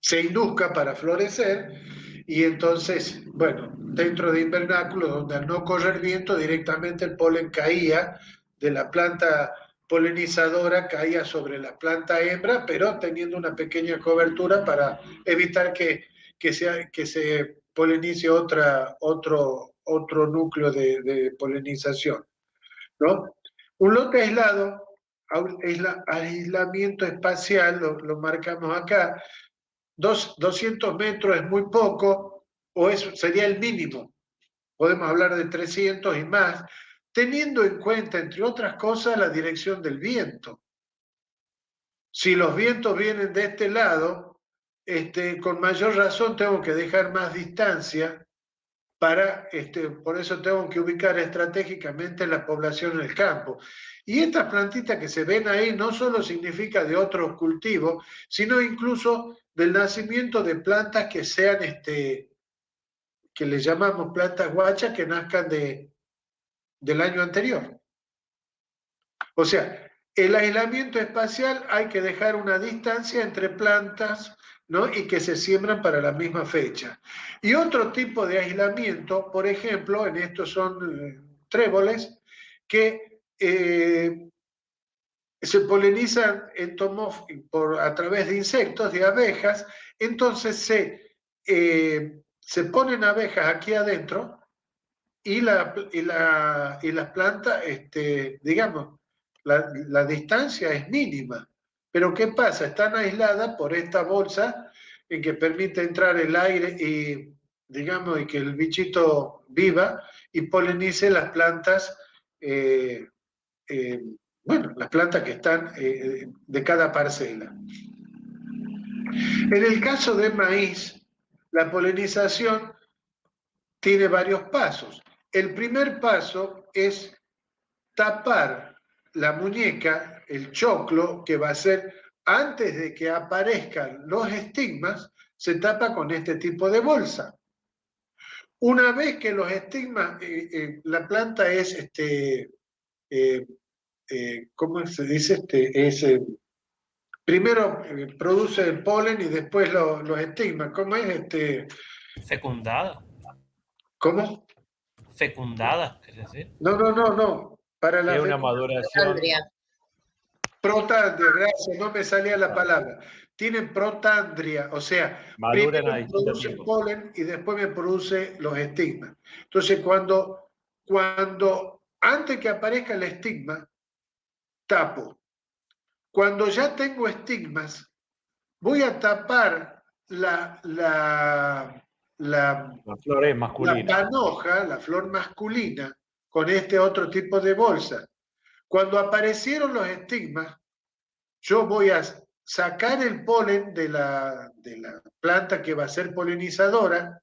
se induzca para florecer, y entonces, bueno, dentro de invernáculos, donde al no correr viento, directamente el polen caía de la planta polinizadora, caía sobre la planta hembra, pero teniendo una pequeña cobertura para evitar que se polinice otro núcleo de polinización, ¿no? Un lote aislado, aislamiento espacial, lo marcamos acá. 200 metros es muy poco, o eso sería el mínimo. Podemos hablar de 300 y más, teniendo en cuenta, entre otras cosas, la dirección del viento. Si los vientos vienen de este lado, con mayor razón tengo que dejar más distancia por eso tengo que ubicar estratégicamente la población en el campo. Y estas plantitas que se ven ahí no solo significa de otros cultivos, sino incluso del nacimiento de plantas que sean, que le llamamos plantas guachas, que nazcan del año anterior. O sea, el aislamiento espacial hay que dejar una distancia entre plantas, ¿no? Y que se siembran para la misma fecha. Y otro tipo de aislamiento, por ejemplo, en estos son tréboles, que se polinizan a través de insectos, de abejas, entonces se ponen abejas aquí adentro y las plantas, digamos, la distancia es mínima. Pero ¿qué pasa? Están aisladas por esta bolsa en que permite entrar el aire y, digamos, y que el bichito viva y polinice las plantas, las plantas que están de cada parcela. En el caso de maíz, la polinización tiene varios pasos. El primer paso es tapar la muñeca, el choclo, que va a ser antes de que aparezcan los estigmas, se tapa con este tipo de bolsa. Una vez que los estigmas, la planta es, ¿cómo se dice? Primero produce el polen y después los estigmas. ¿Cómo es? Fecundada. ¿Cómo? Fecundada, es decir. No. Para la una maduración. Protandria, gracias, no me salía la palabra. Tienen protandria, o sea, Maduran primero a distinto produce el tiempo. polen y después me produce los estigmas. Entonces, cuando antes que aparezca el estigma, tapo. Cuando ya tengo estigmas, voy a tapar la flor es masculina. La panoja, la flor masculina, con este otro tipo de bolsa. Cuando aparecieron los estigmas, yo voy a sacar el polen de la planta que va a ser polinizadora,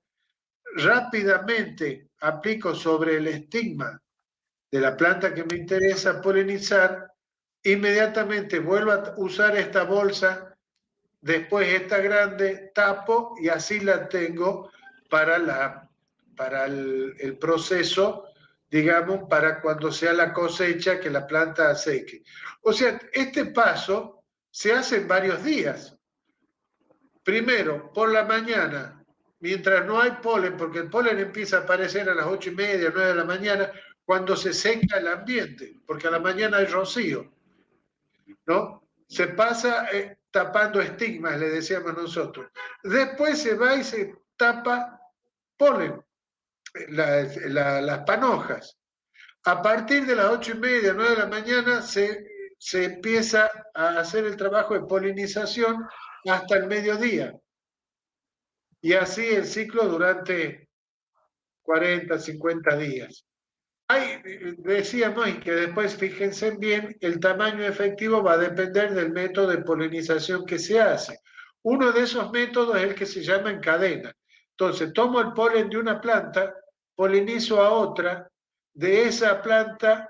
rápidamente aplico sobre el estigma de la planta que me interesa polinizar, inmediatamente vuelvo a usar esta bolsa, después esta grande, tapo y así la tengo para el proceso, digamos, para cuando sea la cosecha, que la planta seque. O sea, este paso se hace en varios días. Primero, por la mañana, mientras no hay polen, porque el polen empieza a aparecer a las 8:30, 9 de la mañana, cuando se seca el ambiente, porque a la mañana hay rocío, ¿no? Se pasa tapando estigmas, le decíamos nosotros. Después se va y se tapa polen, las panojas. A partir de las 8:30, 9 de la mañana se empieza a hacer el trabajo de polinización hasta el mediodía. Y así el ciclo durante 40, 50 días. Decíamos, y que después fíjense bien, el tamaño efectivo va a depender del método de polinización que se hace. Uno de esos métodos es el que se llama en cadena. Entonces, tomo el polen de una planta, polinizo a otra, de esa planta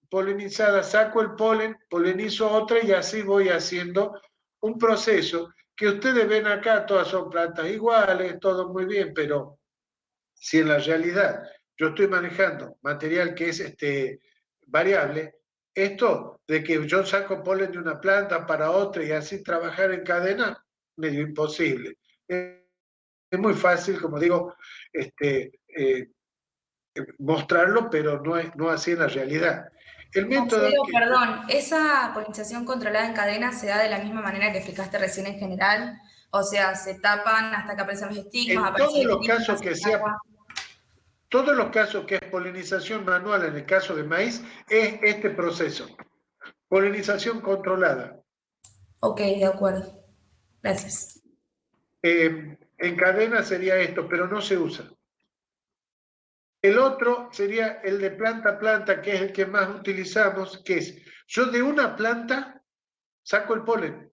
polinizada saco el polen, polinizo a otra y así voy haciendo un proceso que ustedes ven acá, todas son plantas iguales, todo muy bien, pero si en la realidad yo estoy manejando material que es variable, esto de que yo saco polen de una planta para otra y así trabajar en cadena, medio imposible. Es muy fácil, como digo, mostrarlo, pero no así en la realidad. El método Marcelo, perdón, ¿esa polinización controlada en cadena se da de la misma manera que explicaste recién en general? O sea, se tapan hasta que aparecen los estigmas. En todos los casos que sea, todos los casos que es polinización manual, en el caso de maíz, es este proceso. Polinización controlada. Ok, de acuerdo. Gracias. En cadena sería esto, pero no se usa. El otro sería el de planta a planta, que es el que más utilizamos, que es, yo de una planta saco el polen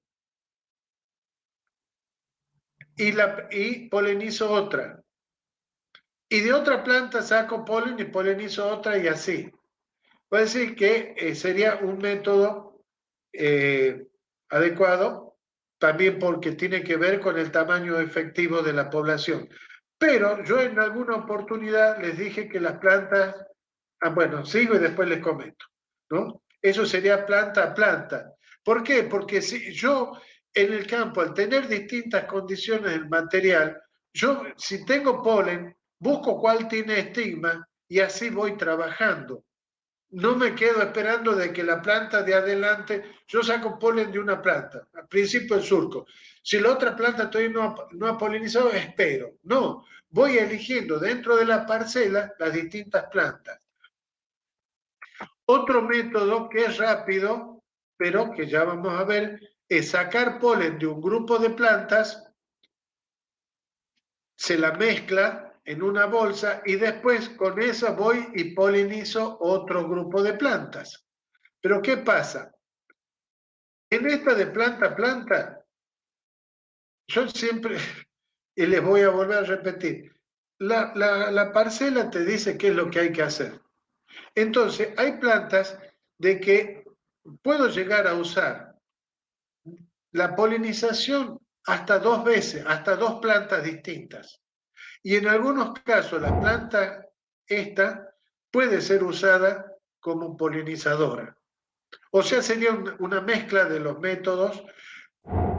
y polinizo otra. Y de otra planta saco polen y polinizo otra y así. Puede decir que sería un método adecuado, también porque tiene que ver con el tamaño efectivo de la población. Pero yo en alguna oportunidad les dije que las plantas, bueno, sigo y después les comento, ¿no? Eso sería planta a planta. ¿Por qué? Porque si yo en el campo, al tener distintas condiciones del material, yo si tengo polen, busco cuál tiene estigma y así voy trabajando. No me quedo esperando de que la planta de adelante, yo saco polen de una planta, al principio el surco. Si la otra planta todavía no ha polinizado, espero. No, voy eligiendo dentro de la parcela las distintas plantas. Otro método que es rápido, pero que ya vamos a ver, es sacar polen de un grupo de plantas, se la mezcla en una bolsa y después con esa voy y polinizo otro grupo de plantas. Pero ¿qué pasa? En esta de planta a planta, yo siempre, y les voy a volver a repetir, la parcela te dice qué es lo que hay que hacer. Entonces, hay plantas de que puedo llegar a usar la polinización hasta 2 veces, hasta 2 plantas distintas. Y en algunos casos la planta esta puede ser usada como polinizadora. O sea, sería una mezcla de los métodos.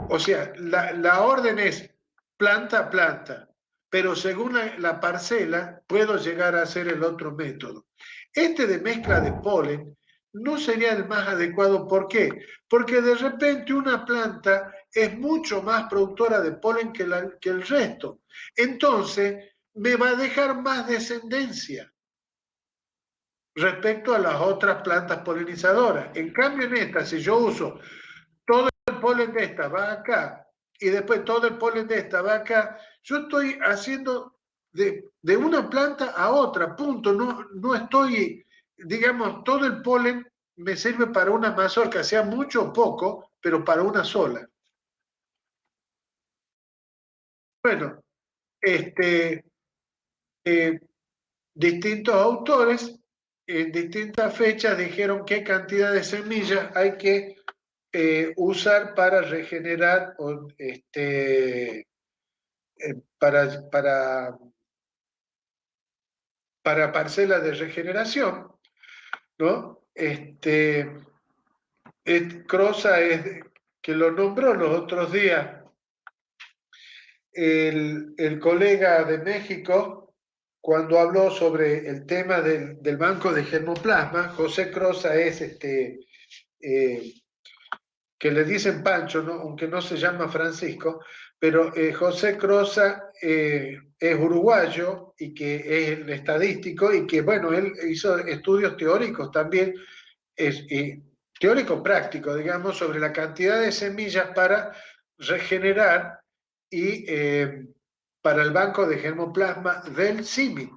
O sea, la orden es planta a planta, pero según la parcela puedo llegar a hacer el otro método. Este de mezcla de polen no sería el más adecuado. ¿Por qué? Porque de repente una planta es mucho más productora de polen que el resto. Entonces, me va a dejar más descendencia. respecto a las otras plantas polinizadoras. En cambio, en esta, si yo uso todo el polen de esta va acá y después todo el polen de esta va acá, yo estoy haciendo de una planta a otra, punto. No estoy, digamos, todo el polen me sirve para una mazorca, sea mucho o poco, pero para una sola. Bueno, distintos autores en distintas fechas dijeron qué cantidad de semillas hay que usar para regenerar para parcelas de regeneración, ¿no? Croza es que lo nombró los otros días el colega de México cuando habló sobre el tema del banco de germoplasma. José Croza es que le dicen Pancho, ¿no? Aunque no se llama Francisco, pero José Croza es uruguayo y que es el estadístico y que, bueno, él hizo estudios teóricos también, teórico práctico, digamos, sobre la cantidad de semillas para regenerar y para el banco de germoplasma del CIMMYT,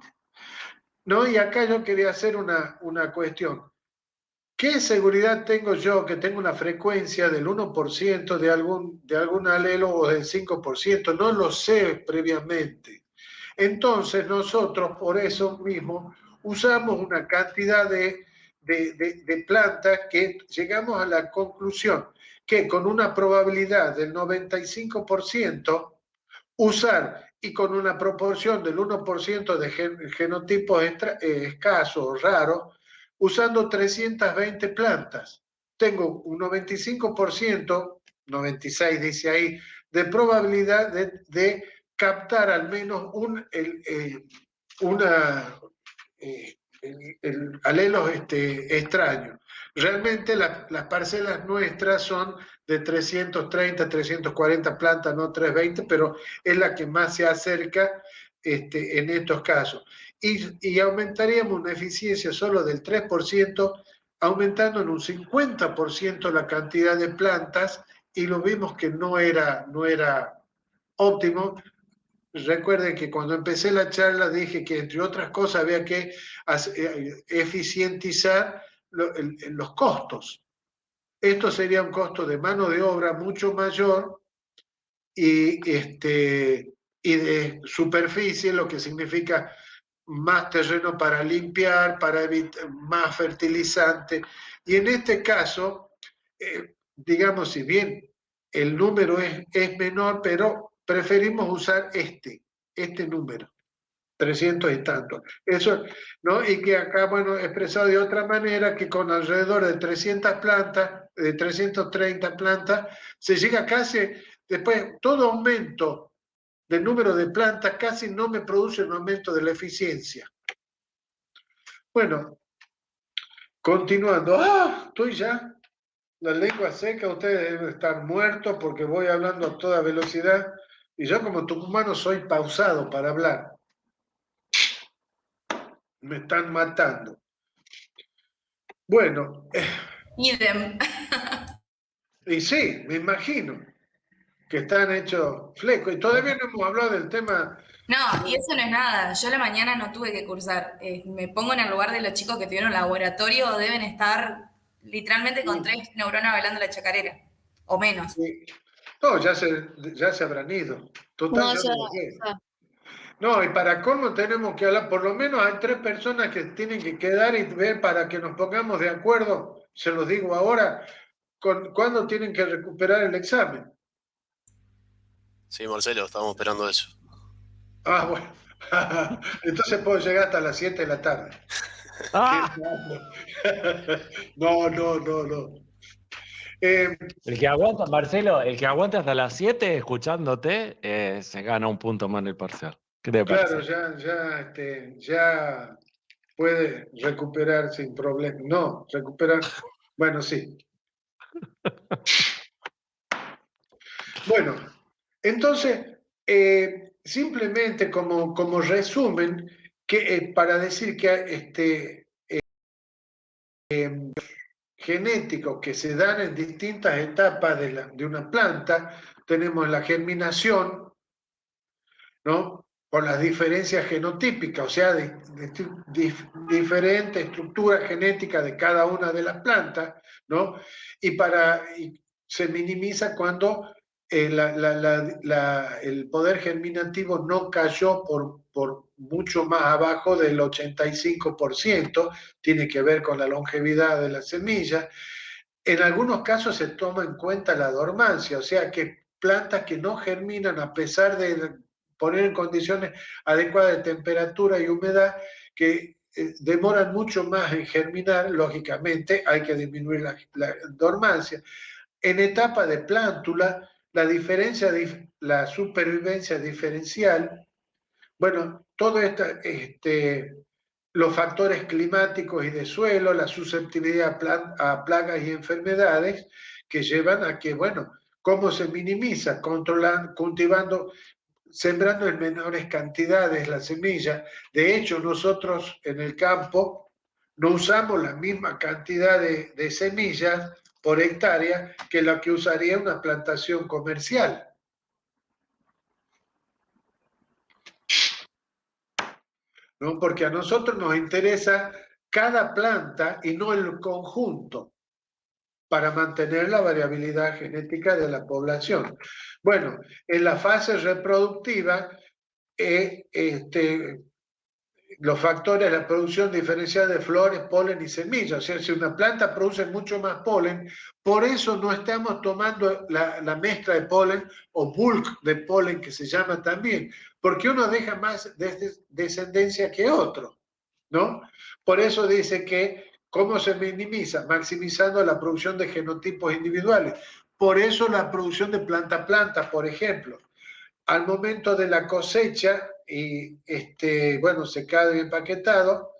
¿no? Y acá yo quería hacer una cuestión. ¿Qué seguridad tengo yo que tengo una frecuencia del 1% de algún alelo o del 5%? No lo sé previamente. Entonces nosotros por eso mismo usamos una cantidad de plantas que llegamos a la conclusión que con una probabilidad del 95% usar y con una proporción del 1% de genotipos escasos, raros, usando 320 plantas. Tengo un 95%, 96 dice ahí, de probabilidad de captar al menos alelos extraños. Realmente las parcelas nuestras son de 330, 340 plantas, no 320, pero es la que más se acerca en estos casos. Y aumentaríamos una eficiencia solo del 3%, aumentando en un 50% la cantidad de plantas, y lo vimos que no era óptimo. Recuerden que cuando empecé la charla dije que, entre otras cosas, había que eficientizar los costos. Esto sería un costo de mano de obra mucho mayor y de superficie, lo que significa más terreno para limpiar, para evitar más fertilizante. Y en este caso, digamos, si bien el número es menor, pero preferimos usar este número, 300 y tanto. Eso, ¿no? Y que acá, bueno, expresado de otra manera, que con alrededor de 300 plantas, de 330 plantas, se llega casi, después, todo aumento del número de plantas casi no me produce un aumento de la eficiencia. Bueno, continuando. Estoy ya, la lengua seca, ustedes deben estar muertos porque voy hablando a toda velocidad y yo como tucumano soy pausado para hablar. Me están matando. Bueno. Idem. Y sí, me imagino que están hechos flecos. Y todavía no hemos hablado del tema. No, y eso no es nada. Yo a la mañana no tuve que cursar. Me pongo en el lugar de los chicos que tuvieron laboratorio, deben estar literalmente con 3 neuronas bailando la chacarera, o menos. Sí. No, ya se habrán ido. Total, No, yo ya, no lo sé. ya. No, y para cómo tenemos que hablar, por lo menos hay 3 personas que tienen que quedar y ver para que nos pongamos de acuerdo, se los digo ahora, cuándo tienen que recuperar el examen. Sí, Marcelo, estamos esperando eso. Bueno. Entonces puedo llegar hasta las 7 de la tarde. No. El que aguanta, Marcelo, el que aguanta hasta las 7 escuchándote, se gana un punto más en el parcial. ¿Qué te parece? Claro, ya puede recuperar sin problema. No, recuperar. Bueno, sí. Bueno, entonces, simplemente como resumen, que para decir que genéticos que se dan en distintas etapas de una planta. Tenemos la germinación, ¿no? Por las diferencias genotípicas, o sea, diferente estructura genética de cada una de las plantas, ¿no? Y se minimiza cuando el poder germinativo no cayó por mucho más abajo del 85%, tiene que ver con la longevidad de la semilla. En algunos casos se toma en cuenta la dormancia, o sea que plantas que no germinan a pesar de poner en condiciones adecuadas de temperatura y humedad, que demoran mucho más en germinar, lógicamente hay que disminuir la dormancia. En etapa de plántula, la supervivencia diferencial, bueno, todo esto, los factores climáticos y de suelo, la susceptibilidad a plagas y enfermedades que llevan a que, bueno, ¿cómo se minimiza? Controlando, cultivando, sembrando en menores cantidades la semilla. De hecho, nosotros en el campo no usamos la misma cantidad de semillas por hectárea que la que usaría una plantación comercial. ¿No? Porque a nosotros nos interesa cada planta y no el conjunto para mantener la variabilidad genética de la población. Bueno, en la fase reproductiva, los factores de la producción diferencial de flores, polen y semillas. O sea, si una planta produce mucho más polen, por eso no estamos tomando la mezcla de polen o bulk de polen que se llama también, porque uno deja más descendencia que otro, ¿no? Por eso dice que, ¿cómo se minimiza? Maximizando la producción de genotipos individuales. Por eso la producción de planta-planta, por ejemplo. Al momento de la cosecha, y bueno, secado y empaquetado,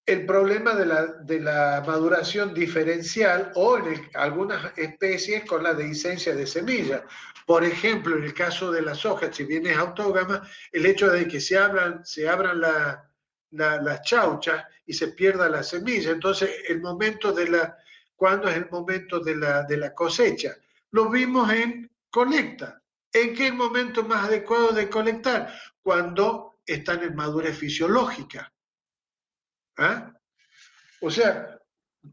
el problema de la maduración diferencial o en algunas especies con la dehiscencia de semillas. Por ejemplo, en el caso de la soja, si bien es autógama, el hecho de que se abran las chauchas y se pierda la semilla. Entonces, ¿cuándo es el momento de la cosecha? Lo vimos en colecta. ¿En qué momento más adecuado de colectar? Cuando están en madurez fisiológica. ¿Ah? O sea,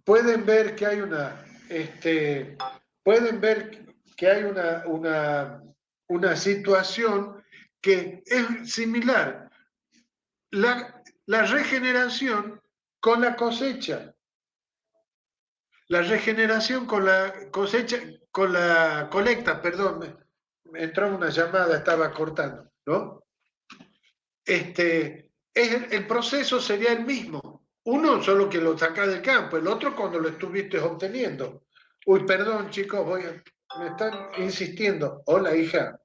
pueden ver que hay una situación que es similar. La regeneración con la cosecha. La regeneración con la cosecha, con la colecta, perdón, me entró una llamada, estaba cortando, ¿no? El proceso sería el mismo. Uno solo que lo saca del campo, el otro cuando lo estuviste obteniendo. Uy, perdón, chicos, me están insistiendo. Hola, hija.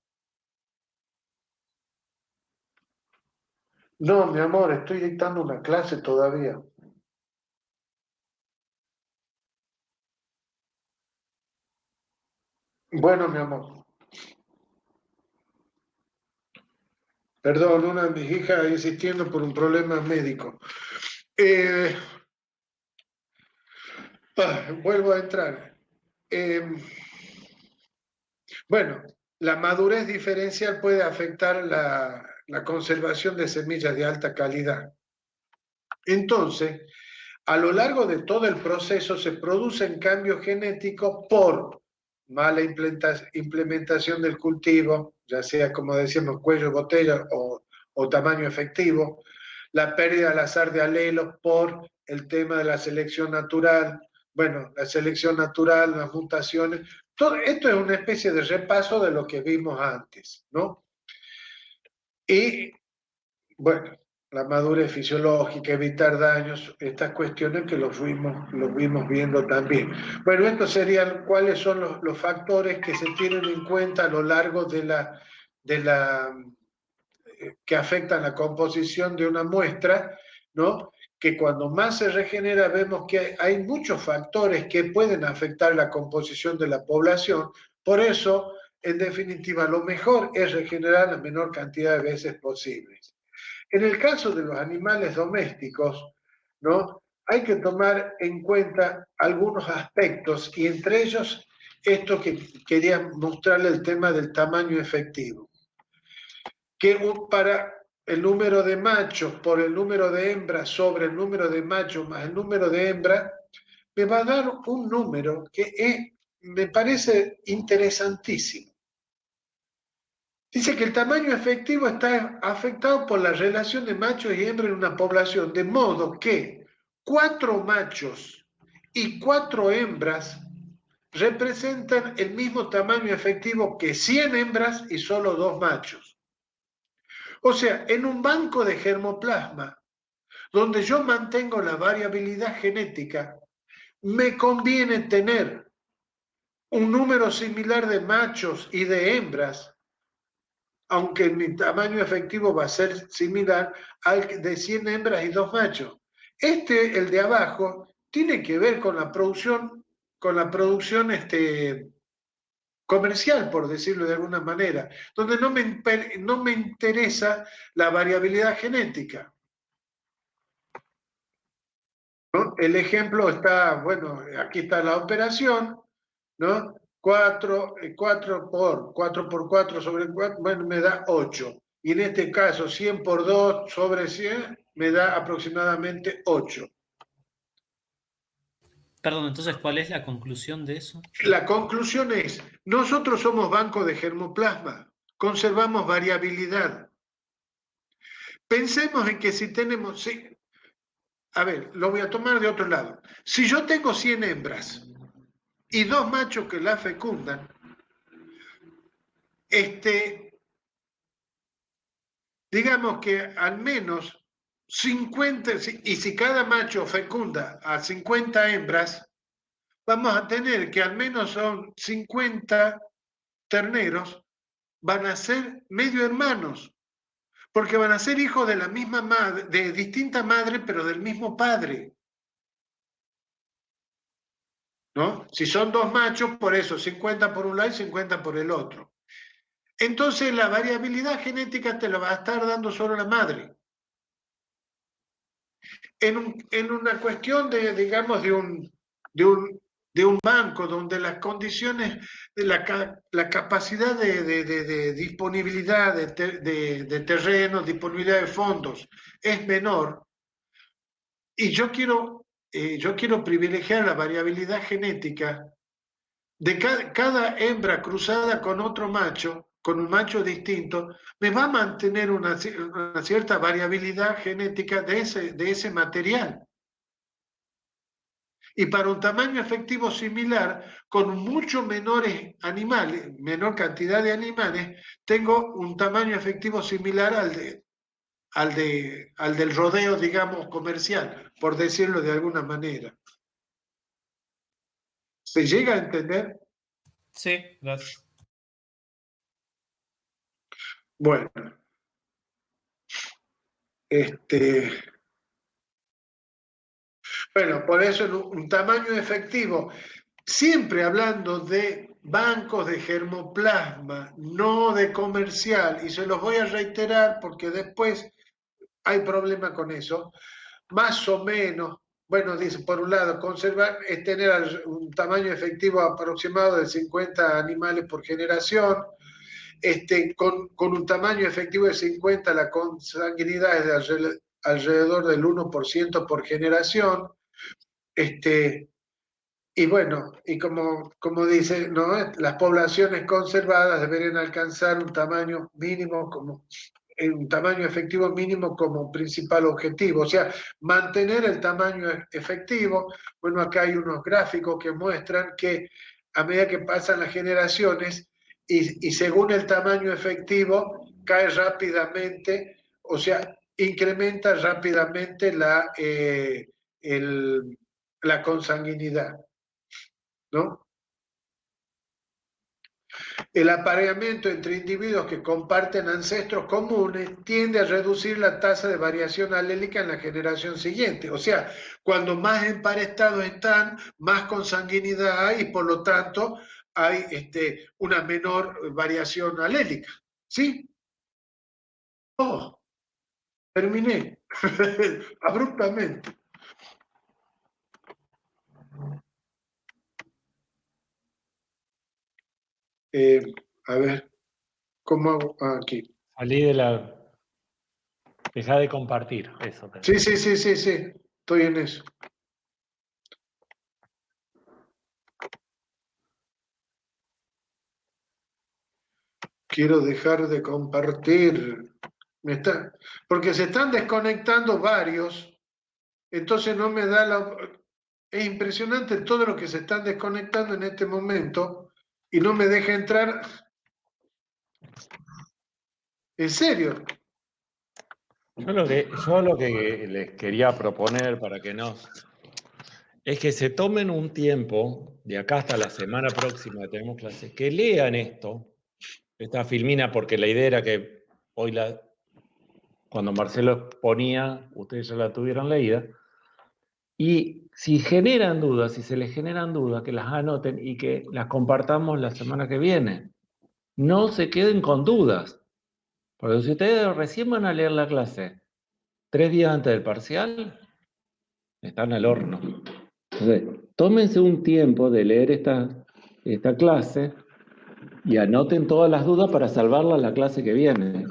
No, mi amor, estoy dictando una clase todavía. Bueno, mi amor. Perdón, una de mis hijas insistiendo por un problema médico. Vuelvo a entrar. Bueno, la madurez diferencial puede afectar la conservación de semillas de alta calidad. Entonces, a lo largo de todo el proceso se producen cambios genéticos por mala implementación del cultivo, ya sea, como decíamos, cuello de botella o tamaño efectivo, la pérdida al azar de alelos por el tema de la selección natural, bueno, la selección natural, las mutaciones, todo esto es una especie de repaso de lo que vimos antes, ¿no? Y, bueno, la madurez fisiológica, evitar daños, estas cuestiones que los vimos viendo también. Bueno, estos serían cuáles son los factores que se tienen en cuenta a lo largo que afectan la composición de una muestra, ¿no? Que cuando más se regenera vemos que hay muchos factores que pueden afectar la composición de la población. Por eso, en definitiva, lo mejor es regenerar la menor cantidad de veces posibles. En el caso de los animales domésticos, ¿no? hay que tomar en cuenta algunos aspectos y entre ellos esto que quería mostrarle el tema del tamaño efectivo. Que para el número de machos por el número de hembras sobre el número de machos más el número de hembras, me va a dar un número que me parece interesantísimo. Dice que el tamaño efectivo está afectado por la relación de machos y hembras en una población, de modo que 4 machos y 4 hembras representan el mismo tamaño efectivo que 100 hembras y solo 2 machos. O sea, en un banco de germoplasma, donde yo mantengo la variabilidad genética, me conviene tener un número similar de machos y de hembras, aunque mi tamaño efectivo va a ser similar al de 100 hembras y 2 machos. El de abajo, tiene que ver con la producción comercial, por decirlo de alguna manera, donde no me interesa la variabilidad genética. ¿No? El ejemplo está, bueno, aquí está la operación, ¿no? 4 por 4 sobre 4, bueno, me da 8. Y en este caso, 100 por 2 sobre 100 me da aproximadamente 8. Perdón, entonces, ¿cuál es la conclusión de eso? La conclusión es, nosotros somos banco de germoplasma, conservamos variabilidad. Pensemos en que si tenemos... a ver, lo voy a tomar de otro lado. Si yo tengo 100 hembras y 2 machos que la fecundan, digamos que al menos 50, y si cada macho fecunda a 50 hembras, vamos a tener que al menos son 50 terneros, van a ser medio hermanos, porque van a ser hijos de la misma madre, de distinta madre, pero del mismo padre. ¿No? Si son 2 machos, por eso, 50 por un lado y 50 por el otro. Entonces la variabilidad genética te la va a estar dando solo la madre. En una cuestión de, digamos, de un banco donde las condiciones, la capacidad de disponibilidad de terrenos, disponibilidad de fondos es menor, y yo quiero privilegiar la variabilidad genética de cada hembra cruzada con otro macho, con un macho distinto, me va a mantener una cierta variabilidad genética de ese material. Y para un tamaño efectivo similar, con mucho menores animales, menor cantidad de animales, tengo un tamaño efectivo similar al del rodeo, digamos, comercial, por decirlo de alguna manera. ¿Se llega a entender? Sí, gracias. Bueno, bueno, por eso un tamaño efectivo, siempre hablando de bancos de germoplasma, no de comercial, y se los voy a reiterar porque después hay problema con eso, más o menos, bueno, dice, por un lado, conservar es tener un tamaño efectivo aproximado de 50 animales por generación, con un tamaño efectivo de 50, la consanguinidad es de alrededor del 1% por generación, y bueno, y como dice, ¿no? Las poblaciones conservadas deberían alcanzar un tamaño mínimo un tamaño efectivo mínimo como principal objetivo, o sea, mantener el tamaño efectivo. Bueno, acá hay unos gráficos que muestran que a medida que pasan las generaciones y según el tamaño efectivo, cae rápidamente, o sea, incrementa rápidamente la consanguinidad, ¿no? El apareamiento entre individuos que comparten ancestros comunes tiende a reducir la tasa de variación alélica en la generación siguiente. O sea, cuando más emparentados están, más consanguinidad hay y por lo tanto hay una menor variación alélica. ¿Sí? Oh, terminé abruptamente. A ver, ¿cómo hago? Aquí. Salí de la... Deja de compartir, eso. Sí, estoy en eso. Quiero dejar de compartir. Porque se están desconectando varios, entonces no me da la... Es impresionante todo lo que se están desconectando en este momento y no me deja entrar. ¿En serio? Yo lo que les quería proponer para que no... es que se tomen un tiempo, de acá hasta la semana próxima que tenemos clases, que lean esta filmina, porque la idea era que hoy, cuando Marcelo ponía, ustedes ya la tuvieron leída, y si generan dudas, si se les generan dudas, que las anoten y que las compartamos la semana que viene. No se queden con dudas, porque si ustedes recién van a leer la clase 3 días antes del parcial, están al horno. Entonces, tómense un tiempo de leer esta clase y anoten todas las dudas para salvarlas la clase que viene.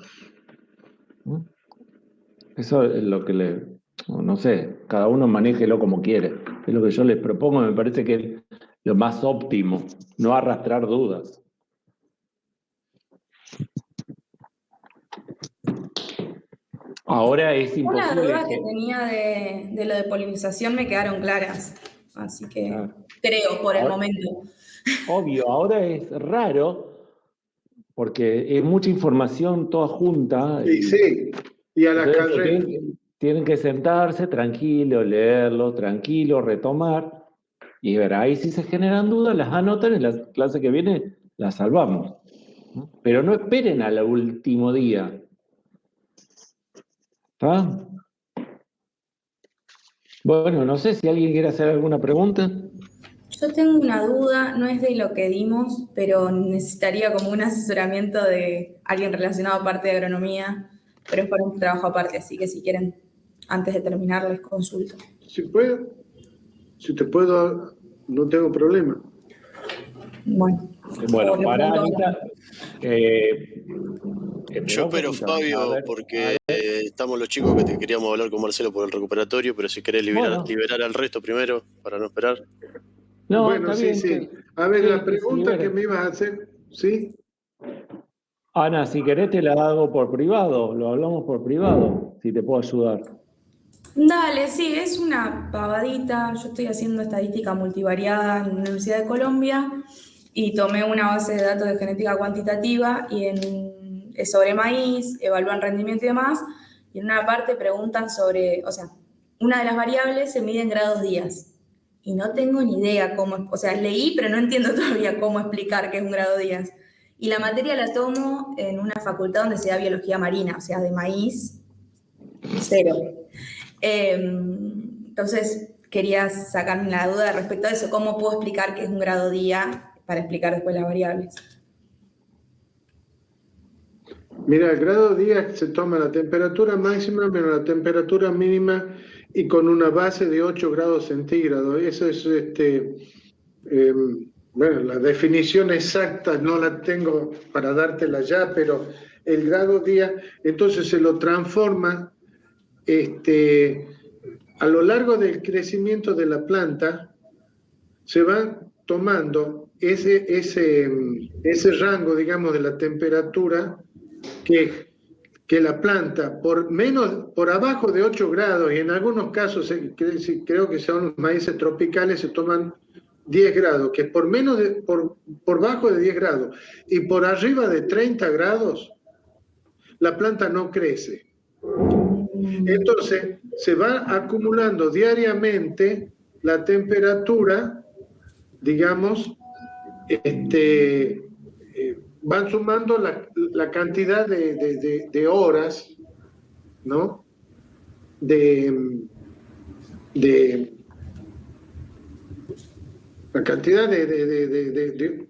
Eso es lo que no sé, cada uno manéjelo como quiere. Es lo que yo les propongo, me parece que es lo más óptimo, no arrastrar dudas. Ahora es imposible. Una duda que tenía de lo de polinización me quedaron claras, así que Claro. creo por el Ahora- momento. Obvio, ahora es raro porque es mucha información toda junta. Y sí, y a la entonces carrera. tienen que sentarse tranquilo, leerlo, tranquilo, retomar y ver, ahí si se generan dudas, las anotan, en la clase que viene las salvamos. Pero no esperen al último día. ¿Está? Bueno, no sé si alguien quiere hacer alguna pregunta. Yo tengo una duda, no es de lo que dimos, pero necesitaría como un asesoramiento de alguien relacionado a parte de agronomía, pero es para un trabajo aparte, así que si quieren, antes de terminar, les consulto. Si te puedo, no tengo problema. Bueno, Bueno, para Anita. Yo espero, Fabio, porque estamos los chicos que te queríamos hablar con Marcelo por el recuperatorio, pero si querés liberar al resto primero, para no esperar. No, bueno, está sí, bien, sí. A ver, la sí, pregunta sí, que me ibas a hacer, ¿sí? Ana, si querés te la hago por privado, lo hablamos por privado, si te puedo ayudar. Dale, sí, es una pavadita. Yo estoy haciendo estadística multivariada en la Universidad de Colombia y tomé una base de datos de genética cuantitativa y es sobre maíz, evalúan rendimiento y demás, y en una parte preguntan sobre, o sea, una de las variables se mide en grados días y no tengo ni idea cómo, o sea, leí pero no entiendo todavía cómo explicar qué es un grado días. Y la materia la tomo en una facultad donde se da biología marina, o sea, de maíz, cero. Entonces, quería sacarme la duda respecto a eso, cómo puedo explicar qué es un grado día para explicar después las variables. Mira, el grado día se toma la temperatura máxima menos la temperatura mínima y con una base de 8 grados centígrados. Eso es, bueno, la definición exacta no la tengo para dártela ya, pero el grado día, entonces se lo transforma a lo largo del crecimiento de la planta, se va tomando ese rango, digamos, de la temperatura que la planta, por abajo de 8 grados, y en algunos casos, creo que son los maíces tropicales, se toman 10 grados, que por bajo de 10 grados, y por arriba de 30 grados, la planta no crece. Entonces, se va acumulando diariamente la temperatura, digamos, van sumando la cantidad de horas, ¿no? La cantidad de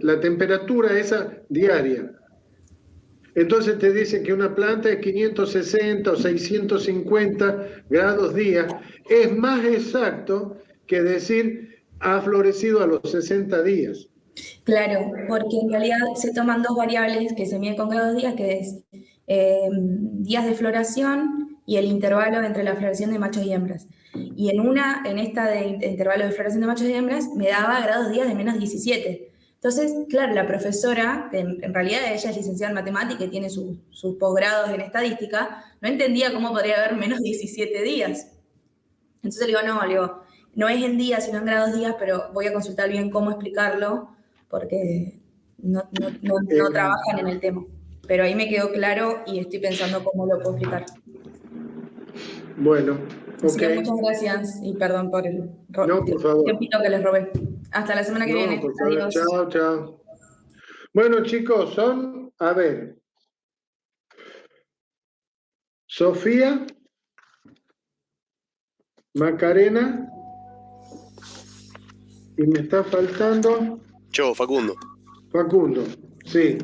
la temperatura esa diaria. Entonces te dicen que una planta es 560 o 650 grados día. Es más exacto que decir ha florecido a los 60 días. Claro, porque en realidad se toman dos variables que se miden con grados días, que es días de floración y el intervalo entre la floración de machos y hembras. Y en esta de intervalo de floración de machos y hembras, me daba grados días de menos 17. Entonces, claro, la profesora, que en realidad ella es licenciada en matemática y tiene sus posgrados en estadística, no entendía cómo podría haber menos 17 días. Entonces le digo, no es en días, sino en grados días, pero voy a consultar bien cómo explicarlo, porque no trabajan en el tema. Pero ahí me quedó claro y estoy pensando cómo lo puedo explicar. Bueno, Así que muchas gracias y perdón por el tiempito que les robé. Hasta la semana que viene. Por favor. Adiós. Chao, chao. Bueno, chicos, a ver, Sofía, Macarena, y me está faltando... Yo, Facundo. Facundo, sí.